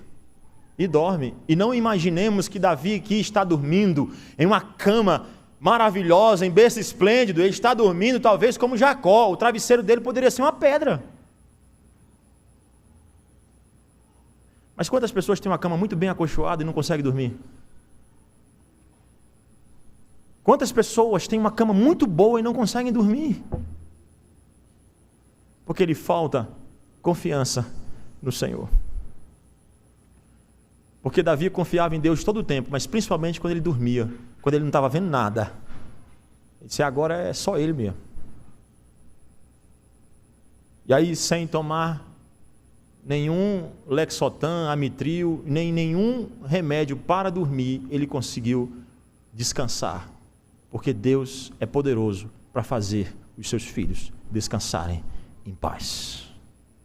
e dorme. E não imaginemos que Davi aqui está dormindo em uma cama maravilhosa, em berço esplêndido. Ele está dormindo talvez como Jacó. O travesseiro dele poderia ser uma pedra. Mas quantas pessoas têm uma cama muito bem acolchoada e não conseguem dormir? Quantas pessoas têm uma cama muito boa e não conseguem dormir? Porque lhe falta confiança no Senhor. Porque Davi confiava em Deus todo o tempo, mas principalmente quando ele dormia, quando ele não estava vendo nada. Ele disse, agora é só ele mesmo. E aí, sem tomar nenhum Lexotan, Amitril, nem nenhum remédio para dormir, ele conseguiu descansar. Porque Deus é poderoso para fazer os seus filhos descansarem em paz.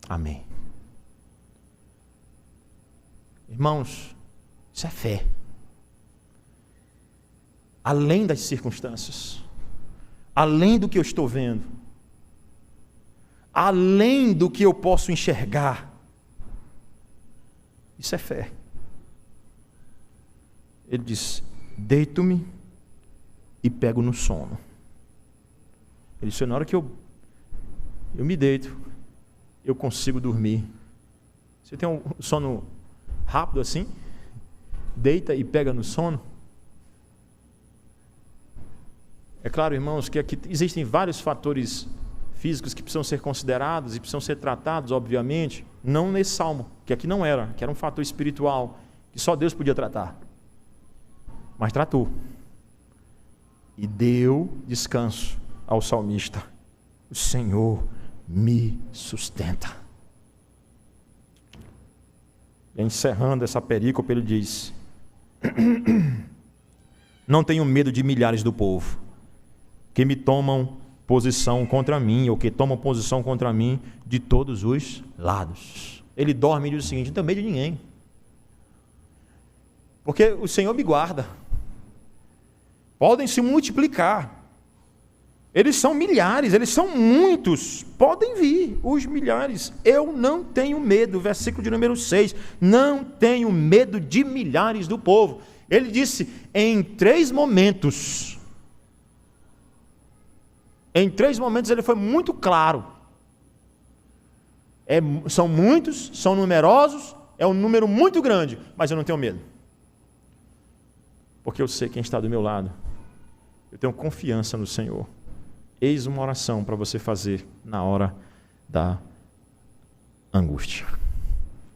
Amém. Irmãos, isso é fé. Além das circunstâncias, além do que eu estou vendo, além do que eu posso enxergar, isso é fé. Ele diz, deito-me e pego no sono. Ele disse, na hora que eu me deito, eu consigo dormir. Você tem um sono rápido assim? Deita e pega no sono? É claro, irmãos, que aqui existem vários fatores físicos que precisam ser considerados e precisam ser tratados, obviamente, não nesse salmo, que aqui não era, que era um fator espiritual, que só Deus podia tratar. Mas tratou. E deu descanso ao salmista. O Senhor me sustenta. E encerrando essa perícope, ele diz, não tenho medo de milhares do povo, que me tomam posição contra mim, ou que tomam posição contra mim de todos os lados. Ele dorme e diz o seguinte, não tenho medo de ninguém. Porque o Senhor me guarda. podem se multiplicar. Eles são milhares, eles são muitos, podem vir os milhares. Eu não tenho medo, versículo de número 6, não tenho medo de milhares do povo. Ele disse em 3 momentos. Em 3 momentos ele foi muito claro. São muitos, são numerosos, é um número muito grande, mas eu não tenho medo. Porque eu sei quem está do meu lado. Eu tenho confiança no Senhor. Eis uma oração para você fazer na hora da angústia.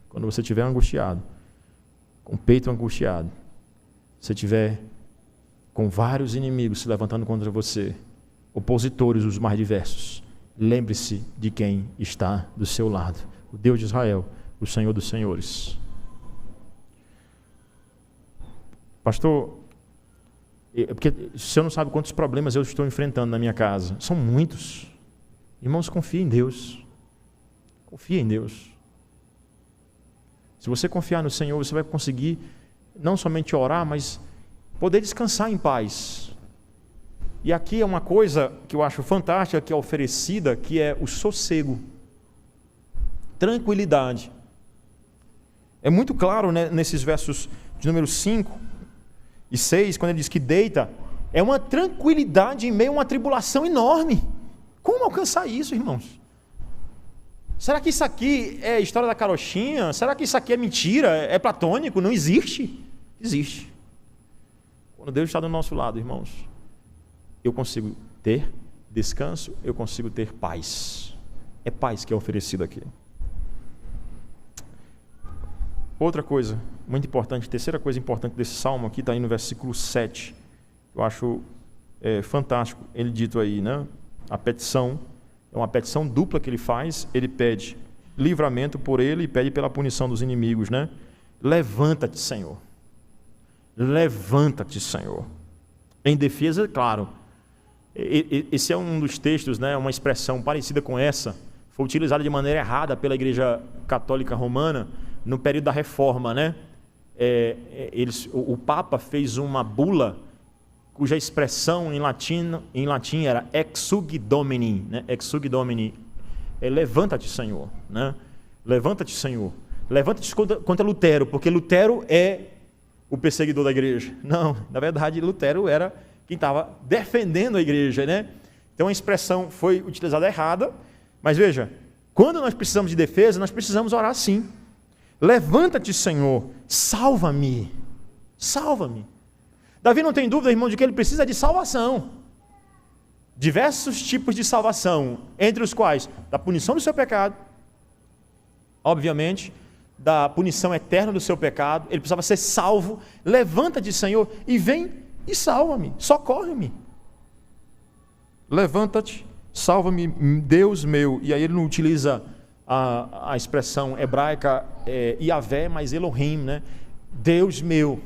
Quando você estiver angustiado, com o peito angustiado, se estiver com vários inimigos se levantando contra você, opositores os mais diversos, lembre-se de quem está do seu lado, o Deus de Israel, o Senhor dos Senhores. Pastor, porque você não sabe quantos problemas eu estou enfrentando na minha casa. São muitos. Irmãos, confie em Deus. Confie em Deus. Se você confiar no Senhor, você vai conseguir não somente orar, mas poder descansar em paz. E aqui é uma coisa que eu acho fantástica, que é oferecida, que é o sossego. Tranquilidade. É muito claro, né, nesses versos de número 5 e 6, quando ele diz que deita, é uma tranquilidade em meio a uma tribulação enorme. Como alcançar isso, irmãos? Será que isso aqui é história da carochinha? Será que isso aqui é mentira? É platônico? Não existe? Existe. Quando Deus está do nosso lado, irmãos, eu consigo ter descanso, eu consigo ter paz. É paz que é oferecido aqui. Outra coisa muito importante, terceira coisa importante desse salmo aqui, está aí no versículo 7. Eu acho fantástico ele dito aí, né? A petição, é uma petição dupla que ele faz. Ele pede livramento por ele e pede pela punição dos inimigos, né? Levanta-te, Senhor. Levanta-te, Senhor. Em defesa, claro. Esse é um dos textos, né? Uma expressão parecida com essa. Foi utilizada de maneira errada pela Igreja Católica Romana no período da Reforma, né? O Papa fez uma bula cuja expressão em latim era exsug Domini, né? Exsug Domini, levanta-te, Senhor, né? Levanta-te, Senhor. Levanta-te contra Lutero, porque Lutero é o perseguidor da igreja. Não, na verdade, Lutero era quem estava defendendo a igreja, né? Então a expressão foi utilizada errada, mas veja, quando nós precisamos de defesa, nós precisamos orar sim. Levanta-te, Senhor, salva-me, salva-me. Davi não tem dúvida, irmão, de que ele precisa de salvação. Diversos tipos de salvação, entre os quais da punição do seu pecado, obviamente, da punição eterna do seu pecado. Ele precisava ser salvo. Levanta-te, Senhor, e vem e salva-me, socorre-me. Levanta-te, salva-me, Deus meu. E aí ele não utiliza a expressão hebraica Yahvé, mas Elohim, né? Deus meu,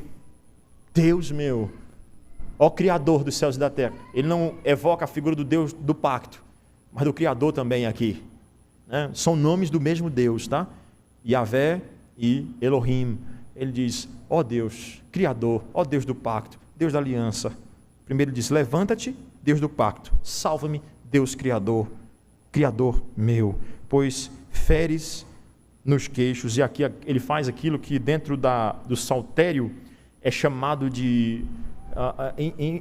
ó Criador dos céus e da terra. Ele não evoca a figura do Deus do pacto, mas do Criador também aqui, né? São nomes do mesmo Deus, tá? Yahvé e Elohim. Ele diz, ó Deus, Criador, ó Deus do pacto, Deus da aliança. Primeiro ele diz, levanta-te, Deus do pacto, salva-me, Deus Criador, Criador meu, pois feres nos queixos. E aqui ele faz aquilo que dentro do saltério é chamado de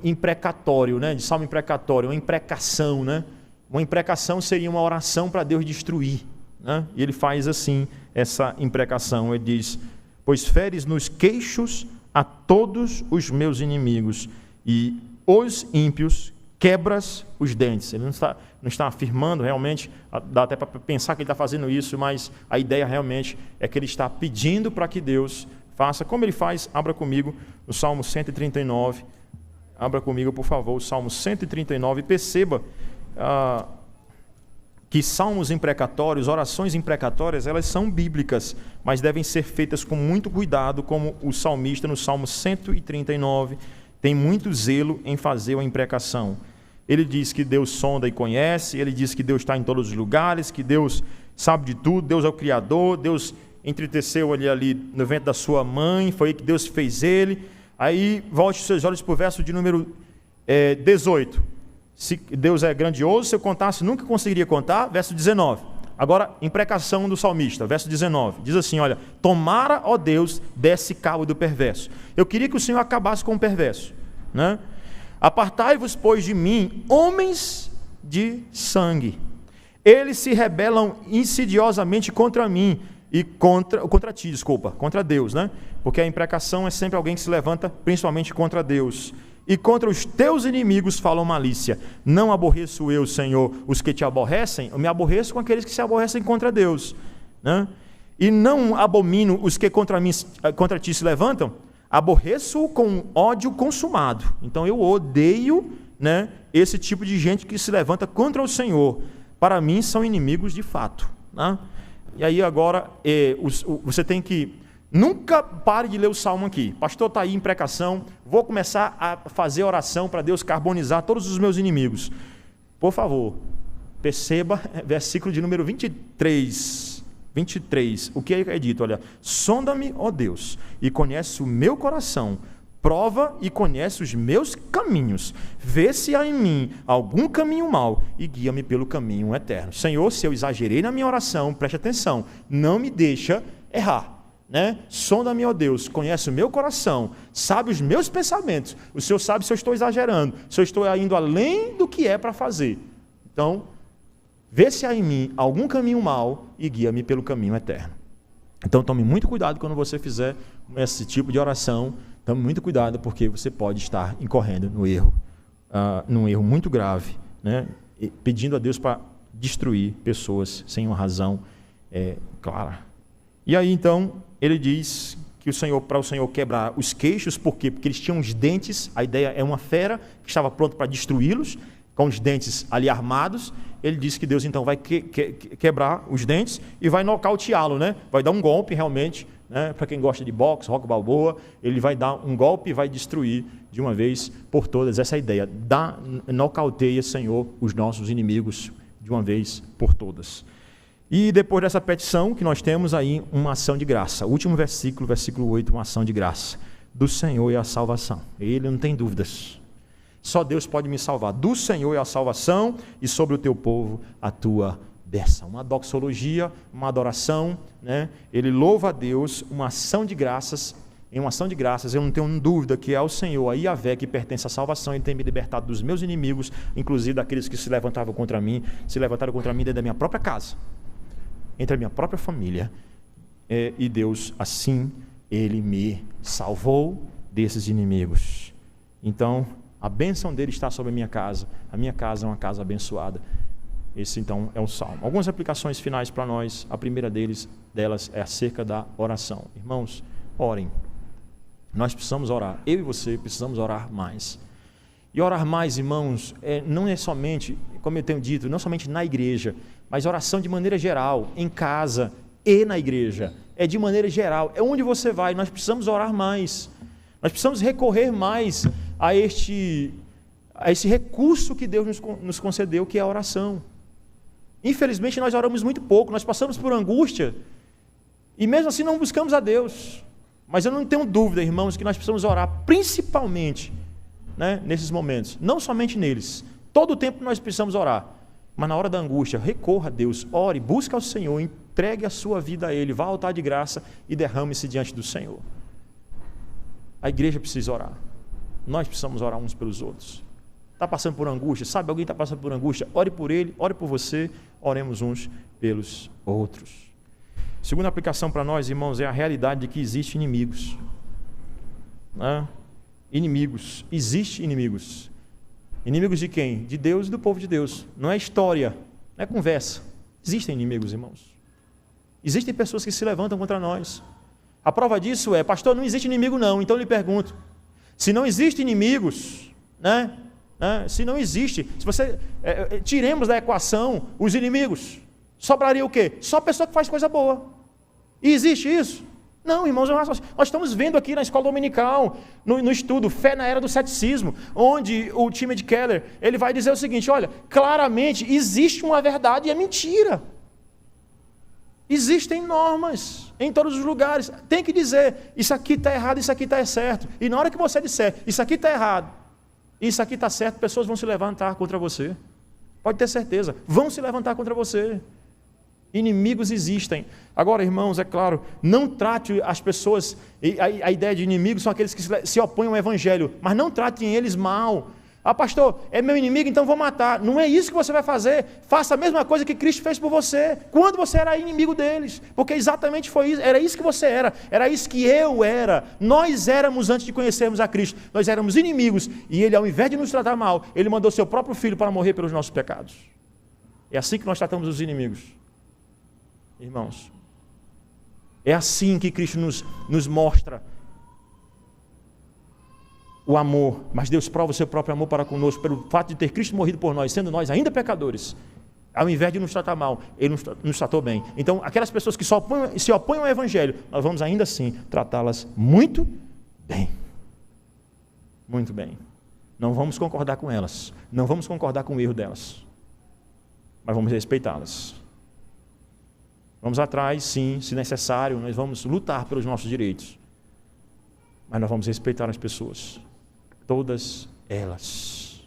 imprecatório, né? De salmo imprecatório, uma imprecação, né? Uma imprecação seria uma oração para Deus destruir, né? E ele faz assim essa imprecação. Ele diz, pois feres nos queixos a todos os meus inimigos e os ímpios quebras os dentes. Ele não está afirmando realmente, dá até para pensar que ele está fazendo isso, mas a ideia realmente é que ele está pedindo para que Deus faça. Como ele faz? Abra comigo o Salmo 139. Abra comigo, por favor, o Salmo 139. Perceba que salmos imprecatórios, orações imprecatórias, elas são bíblicas, mas devem ser feitas com muito cuidado, como o salmista no Salmo 139 tem muito zelo em fazer a imprecação. Ele diz que Deus sonda e conhece, ele diz que Deus está em todos os lugares, que Deus sabe de tudo, Deus é o Criador, Deus entreteceu ele ali no ventre da sua mãe, foi aí que Deus fez ele. Aí volte seus olhos para o verso de número 18. Se Deus é grandioso, se eu contasse, nunca conseguiria contar. Verso 19. Agora, imprecação do salmista, verso 19. Diz assim, olha, tomara, ó Deus, desse cabo do perverso. Eu queria que o Senhor acabasse com o perverso, né? Apartai-vos, pois, de mim, homens de sangue. Eles se rebelam insidiosamente contra mim e contra ti, contra Deus, né? Porque a imprecação é sempre alguém que se levanta principalmente contra Deus. E contra os teus inimigos falam malícia. Não aborreço eu, Senhor, os que te aborrecem, eu me aborreço com aqueles que se aborrecem contra Deus, né? E não abomino os que contra ti se levantam, aborreço com ódio consumado. Então eu odeio, né, esse tipo de gente que se levanta contra o Senhor. Para mim são inimigos de fato, né? E aí agora você tem que... Nunca pare de ler o Salmo aqui. Pastor, está aí em imprecação, vou começar a fazer oração para Deus carbonizar todos os meus inimigos. Por favor, perceba, versículo de número 23, o que é dito? Olha, sonda-me, ó Deus, e conhece o meu coração, prova e conhece os meus caminhos, vê se há em mim algum caminho mau e guia-me pelo caminho eterno. Senhor, se eu exagerei na minha oração, preste atenção, não me deixa errar, né? Sonda-me, ó Deus, conhece o meu coração, sabe os meus pensamentos, o Senhor sabe se eu estou exagerando, se eu estou indo além do que é para fazer. Então, vê se há em mim algum caminho mau e guia-me pelo caminho eterno. Então tome muito cuidado quando você fizer esse tipo de oração, tome muito cuidado porque você pode estar incorrendo no erro, num erro muito grave, né? Pedindo a Deus para destruir pessoas sem uma razão clara. E aí então ele diz que para o Senhor quebrar os queixos, por quê? Porque eles tinham os dentes, a ideia é uma fera que estava pronta para destruí-los, com os dentes ali armados. Ele disse que Deus então vai quebrar os dentes e vai nocauteá-lo, né? Vai dar um golpe realmente, né? Para quem gosta de boxe, Rock Balboa, ele vai dar um golpe e vai destruir de uma vez por todas. Essa é a ideia, nocauteia, Senhor, os nossos inimigos de uma vez por todas. E depois dessa petição que nós temos aí uma ação de graça. O último versículo, versículo 8, uma ação de graça. Do Senhor é a salvação. Ele não tem dúvidas. Só Deus pode me salvar. Do Senhor é a salvação e sobre o teu povo a tua bênção. Uma doxologia, uma adoração, né? Ele louva a Deus, uma ação de graças. Em uma ação de graças, eu não tenho dúvida que é ao Senhor, a Yahvé, que pertence à salvação. Ele tem me libertado dos meus inimigos, inclusive daqueles que se levantaram contra mim dentro da minha própria casa, entre a minha própria família, e Deus, assim, Ele me salvou desses inimigos. Então, a bênção dele está sobre a minha casa é uma casa abençoada. Esse, então, é um salmo. Algumas aplicações finais para nós, a primeira delas é acerca da oração. Irmãos, orem. Nós precisamos orar, eu e você precisamos orar mais. E orar mais, irmãos, não é somente, como eu tenho dito, não somente na igreja, mas oração de maneira geral, em casa e na igreja. É de maneira geral, é onde você vai, nós precisamos orar mais. Nós precisamos recorrer mais a esse recurso que Deus nos concedeu, que é a oração. Infelizmente, nós oramos muito pouco, nós passamos por angústia, e mesmo assim não buscamos a Deus. Mas eu não tenho dúvida, irmãos, que nós precisamos orar, principalmente, né, nesses momentos, não somente neles. Todo o tempo nós precisamos orar, mas na hora da angústia, recorra a Deus, ore, busque ao Senhor, entregue a sua vida a Ele, vá ao altar de graça e derrame-se diante do Senhor. A igreja precisa orar, nós precisamos orar uns pelos outros. Está passando por angústia, sabe, alguém está passando por angústia, ore por ele, ore por você, oremos uns pelos outros. Segunda aplicação para nós, irmãos, é a realidade de que existem inimigos. Inimigos, existem inimigos. Inimigos de quem? De Deus e do povo de Deus. Não é história, não é conversa. Existem inimigos, irmãos. Existem pessoas que se levantam contra nós. A prova disso é, pastor, não existe inimigo não. Então eu lhe pergunto, se não existem inimigos, se não existe, se você tiremos da equação os inimigos, sobraria o quê? Só a pessoa que faz coisa boa. E existe isso? Não, irmãos, nós estamos vendo aqui na escola dominical, no estudo Fé na Era do Ceticismo, onde o Timothy Keller, ele vai dizer o seguinte, olha, claramente existe uma verdade e é mentira. Existem normas em todos os lugares. Tem que dizer, isso aqui está errado, isso aqui está certo. E na hora que você disser, isso aqui está errado, Isso aqui está certo, pessoas vão se levantar contra você. Pode ter certeza, vão se levantar contra você. Inimigos existem. Agora, irmãos, é claro, não trate as pessoas, a ideia de inimigos são aqueles que se opõem ao evangelho, mas não tratem eles mal. Ah, pastor, é meu inimigo, então vou matar. Não é isso que você vai fazer. Faça a mesma coisa que Cristo fez por você, quando você era inimigo deles, porque exatamente foi isso, era isso que você era isso que eu era. Nós éramos antes de conhecermos a Cristo, nós éramos inimigos, e Ele, ao invés de nos tratar mal, Ele mandou seu próprio Filho para morrer pelos nossos pecados. É assim que nós tratamos os inimigos. Irmãos, é assim que Cristo nos mostra o amor, mas Deus prova o seu próprio amor para conosco, pelo fato de ter Cristo morrido por nós, sendo nós ainda pecadores, ao invés de nos tratar mal, Ele nos tratou bem. Então, aquelas pessoas que se opõem ao Evangelho, nós vamos ainda assim tratá-las muito bem. Muito bem. Não vamos concordar com elas, não vamos concordar com o erro delas, mas vamos respeitá-las. Vamos atrás, sim, se necessário, nós vamos lutar pelos nossos direitos, mas nós vamos respeitar as pessoas. Todas elas.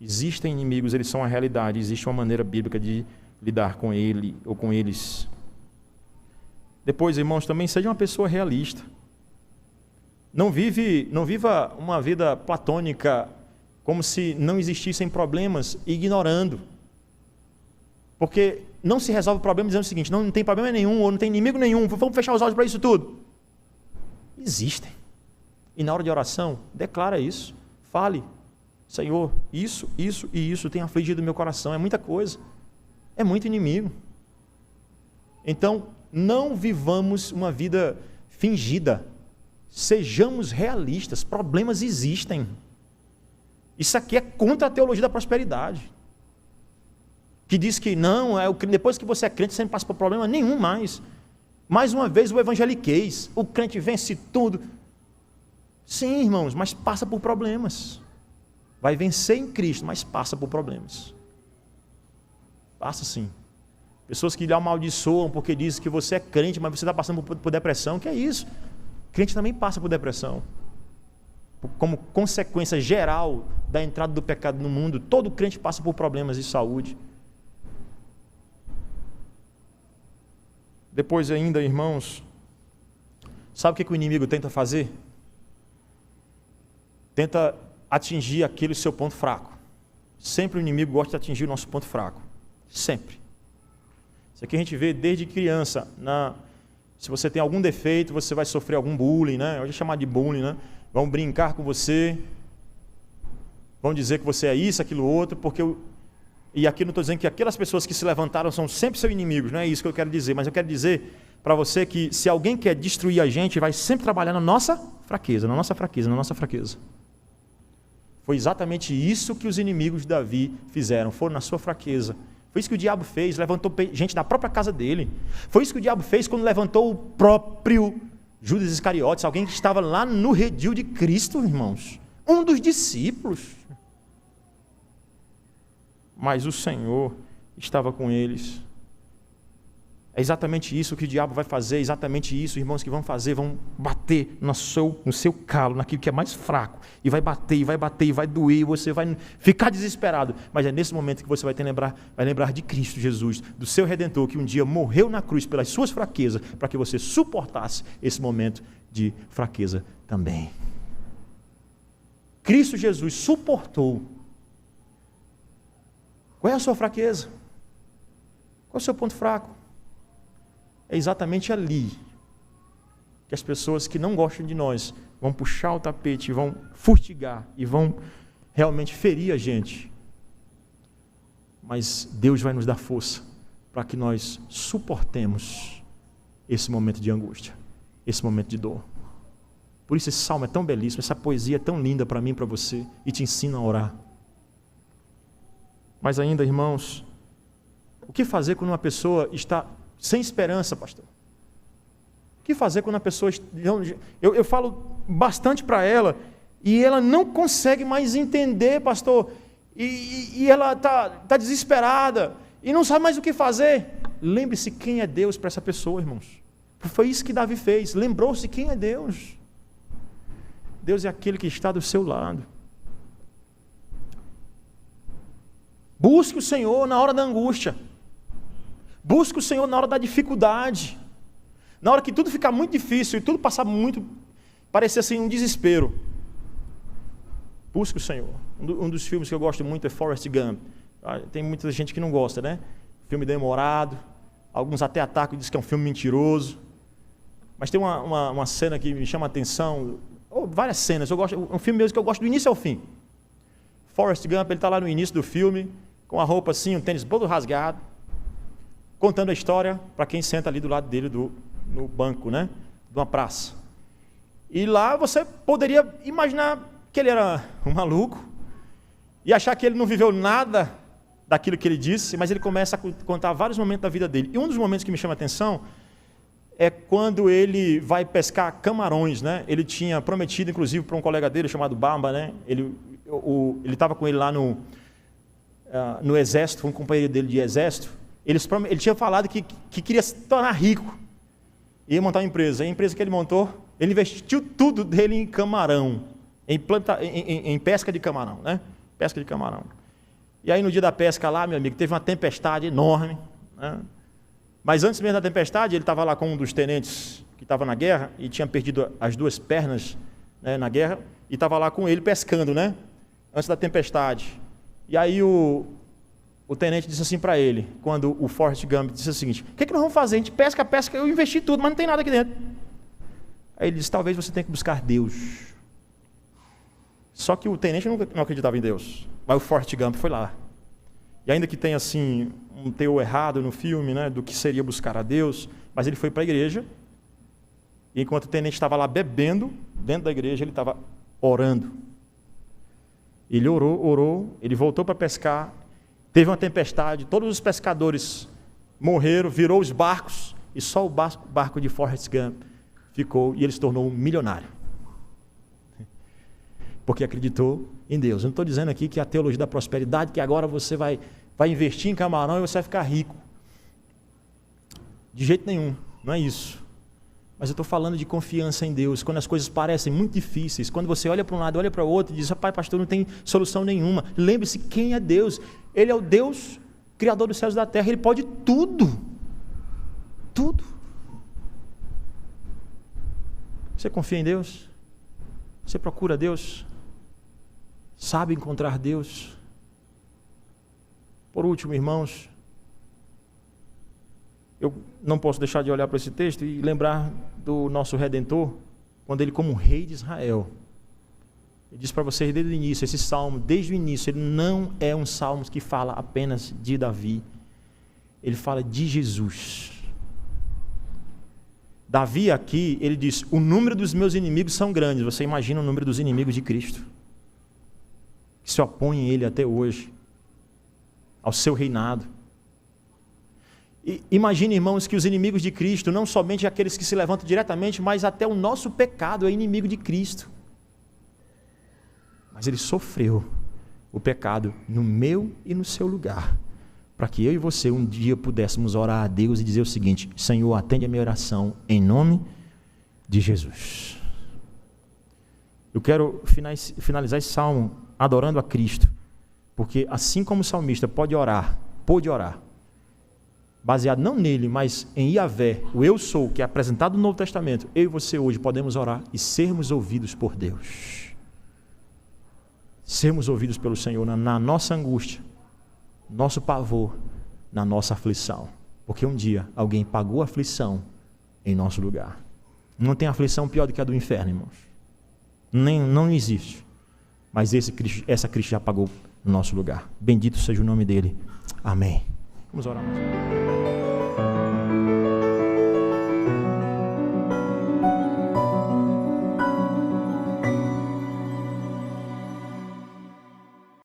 Existem inimigos, eles são a realidade, existe uma maneira bíblica de lidar com ele ou com eles. Depois, irmãos, também seja uma pessoa realista. Não viva uma vida platônica como se não existissem problemas, ignorando. Porque não se resolve o problema dizendo o seguinte: não tem problema nenhum, ou não tem inimigo nenhum, vamos fechar os olhos para isso tudo. Existem. E na hora de oração, declara isso. Fale: Senhor, isso e isso tem afligido o meu coração. É muita coisa. É muito inimigo. Então, não vivamos uma vida fingida. Sejamos realistas. Problemas existem. Isso aqui é contra a teologia da prosperidade, que diz que não, depois que você é crente, você não passa por problema nenhum mais. Mais uma vez, o evangeliquez. O crente vence tudo. Sim, irmãos, mas passa por problemas. Vai vencer em Cristo, mas passa por problemas. Passa sim. Pessoas que lhe amaldiçoam porque dizem que você é crente, mas você está passando por depressão. Que é isso? Crente também passa por depressão. Como consequência geral da entrada do pecado no mundo, todo crente passa por problemas de saúde. Depois ainda, irmãos, sabe o que o inimigo tenta fazer? Tenta atingir aquele seu ponto fraco. Sempre o inimigo gosta de atingir o nosso ponto fraco. Sempre. Isso aqui a gente vê desde criança. Se você tem algum defeito, você vai sofrer algum bullying, né? Hoje é chamado de bullying, né? Vão brincar com você, vão dizer que você é isso, aquilo, outro, e aqui não estou dizendo que aquelas pessoas que se levantaram são sempre seus inimigos, não é isso que eu quero dizer, mas eu quero dizer para você que se alguém quer destruir a gente, vai sempre trabalhar na nossa fraqueza, na nossa fraqueza, na nossa fraqueza. Foi exatamente isso que os inimigos de Davi fizeram, foram na sua fraqueza. Foi isso que o diabo fez, levantou gente da própria casa dele. Foi isso que o diabo fez quando levantou o próprio Judas Iscariotes, alguém que estava lá no redil de Cristo, irmãos. Um dos discípulos. Mas o Senhor estava com eles. É exatamente isso que o diabo vai fazer, é exatamente isso, irmãos, que vão fazer, vão bater no seu calo, naquilo que é mais fraco, e vai bater, e vai bater, e vai doer, e você vai ficar desesperado, mas é nesse momento que você vai lembrar de Cristo Jesus, do seu Redentor, que um dia morreu na cruz pelas suas fraquezas, para que você suportasse esse momento de fraqueza também. Cristo Jesus suportou. Qual é a sua fraqueza? Qual é o seu ponto fraco? É exatamente ali que as pessoas que não gostam de nós vão puxar o tapete, vão fustigar e vão realmente ferir a gente. Mas Deus vai nos dar força para que nós suportemos esse momento de angústia, esse momento de dor. Por isso esse salmo é tão belíssimo, essa poesia é tão linda para mim e para você, e te ensina a orar. Mas ainda, irmãos, o que fazer quando uma pessoa está sem esperança, pastor? O que fazer quando a pessoa... Eu falo bastante para ela, e ela não consegue mais entender, pastor, e ela está desesperada, e não sabe mais o que fazer. Lembre-se quem é Deus para essa pessoa, irmãos. Foi isso que Davi fez, lembrou-se quem é Deus. Deus é aquele que está do seu lado. Busque o Senhor na hora da angústia. Busque o Senhor na hora da dificuldade. Na hora que tudo ficar muito difícil e tudo passar muito, parecer assim um desespero. Busque o Senhor. Um dos filmes que eu gosto muito é Forrest Gump. Tem muita gente que não gosta, né? Filme demorado. Alguns até atacam e dizem que é um filme mentiroso. Mas tem uma cena que me chama a atenção. Várias cenas. É um filme mesmo que eu gosto do início ao fim. Forrest Gump, ele está lá no início do filme, com a roupa assim, um tênis todo rasgado, contando a história para quem senta ali do lado dele no banco, né? De uma praça. E lá você poderia imaginar que ele era um maluco e achar que ele não viveu nada daquilo que ele disse, mas ele começa a contar vários momentos da vida dele. E um dos momentos que me chama a atenção é quando ele vai pescar camarões, né? Ele tinha prometido, inclusive, para um colega dele chamado Bamba, né? Ele estava com ele lá no exército, um companheiro dele de exército. Ele tinha falado que queria se tornar rico. Ia montar uma empresa. A empresa que ele montou, ele investiu tudo dele em camarão, em pesca de camarão, né? Pesca de camarão. E aí no dia da pesca lá, meu amigo, teve uma tempestade enorme, né? Mas antes mesmo da tempestade, ele estava lá com um dos tenentes que estava na guerra e tinha perdido as 2 pernas, né, na guerra, e estava lá com ele pescando, né? Antes da tempestade. E aí o tenente disse assim para ele, quando o Forrest Gump disse o seguinte: o que nós vamos fazer? A gente pesca, eu investi tudo, mas não tem nada aqui dentro. Aí ele disse: talvez você tenha que buscar Deus. Só que o tenente não acreditava em Deus, mas o Forrest Gump foi lá. E ainda que tenha assim um teor errado no filme, né, do que seria buscar a Deus, mas ele foi para a igreja, e enquanto o tenente estava lá bebendo, dentro da igreja, ele estava orando. Ele orou, ele voltou para pescar, teve uma tempestade, todos os pescadores morreram, virou os barcos, e só o barco de Forrest Gump ficou, e ele se tornou um milionário. Porque acreditou em Deus. Eu não estou dizendo aqui que a teologia da prosperidade, que agora você vai investir em camarão e você vai ficar rico. De jeito nenhum, não é isso. Mas eu estou falando de confiança em Deus, quando as coisas parecem muito difíceis, quando você olha para um lado, olha para o outro e diz: rapaz, pastor, não tem solução nenhuma. Lembre-se quem é Deus. Ele é o Deus, Criador dos céus e da terra, Ele pode tudo. Tudo. Você confia em Deus? Você procura Deus? Sabe encontrar Deus? Por último, irmãos, eu não posso deixar de olhar para esse texto e lembrar do nosso Redentor, quando ele, como rei de Israel, ele diz para vocês desde o início, esse salmo, desde o início, ele não é um salmo que fala apenas de Davi, ele fala de Jesus. Davi aqui, ele diz: o número dos meus inimigos são grandes. Você imagina o número dos inimigos de Cristo, que se opõem a ele até hoje, ao seu reinado. E imagine, irmãos, que os inimigos de Cristo, não somente aqueles que se levantam diretamente, mas até o nosso pecado é inimigo de Cristo. Mas ele sofreu o pecado no meu e no seu lugar, para que eu e você um dia pudéssemos orar a Deus e dizer o seguinte: Senhor, atende a minha oração em nome de Jesus. Eu quero finalizar esse salmo adorando a Cristo, porque assim como o salmista pôde orar, baseado não nele, mas em Yahvé, o eu sou, que é apresentado no Novo Testamento, eu e você hoje podemos orar e sermos ouvidos por Deus. Sermos ouvidos pelo Senhor na nossa angústia, nosso pavor, na nossa aflição. Porque um dia alguém pagou a aflição em nosso lugar. Não tem aflição pior do que a do inferno, irmãos. Não existe. Mas essa Cristo já pagou no nosso lugar. Bendito seja o nome dele. Amém. Vamos orar mais.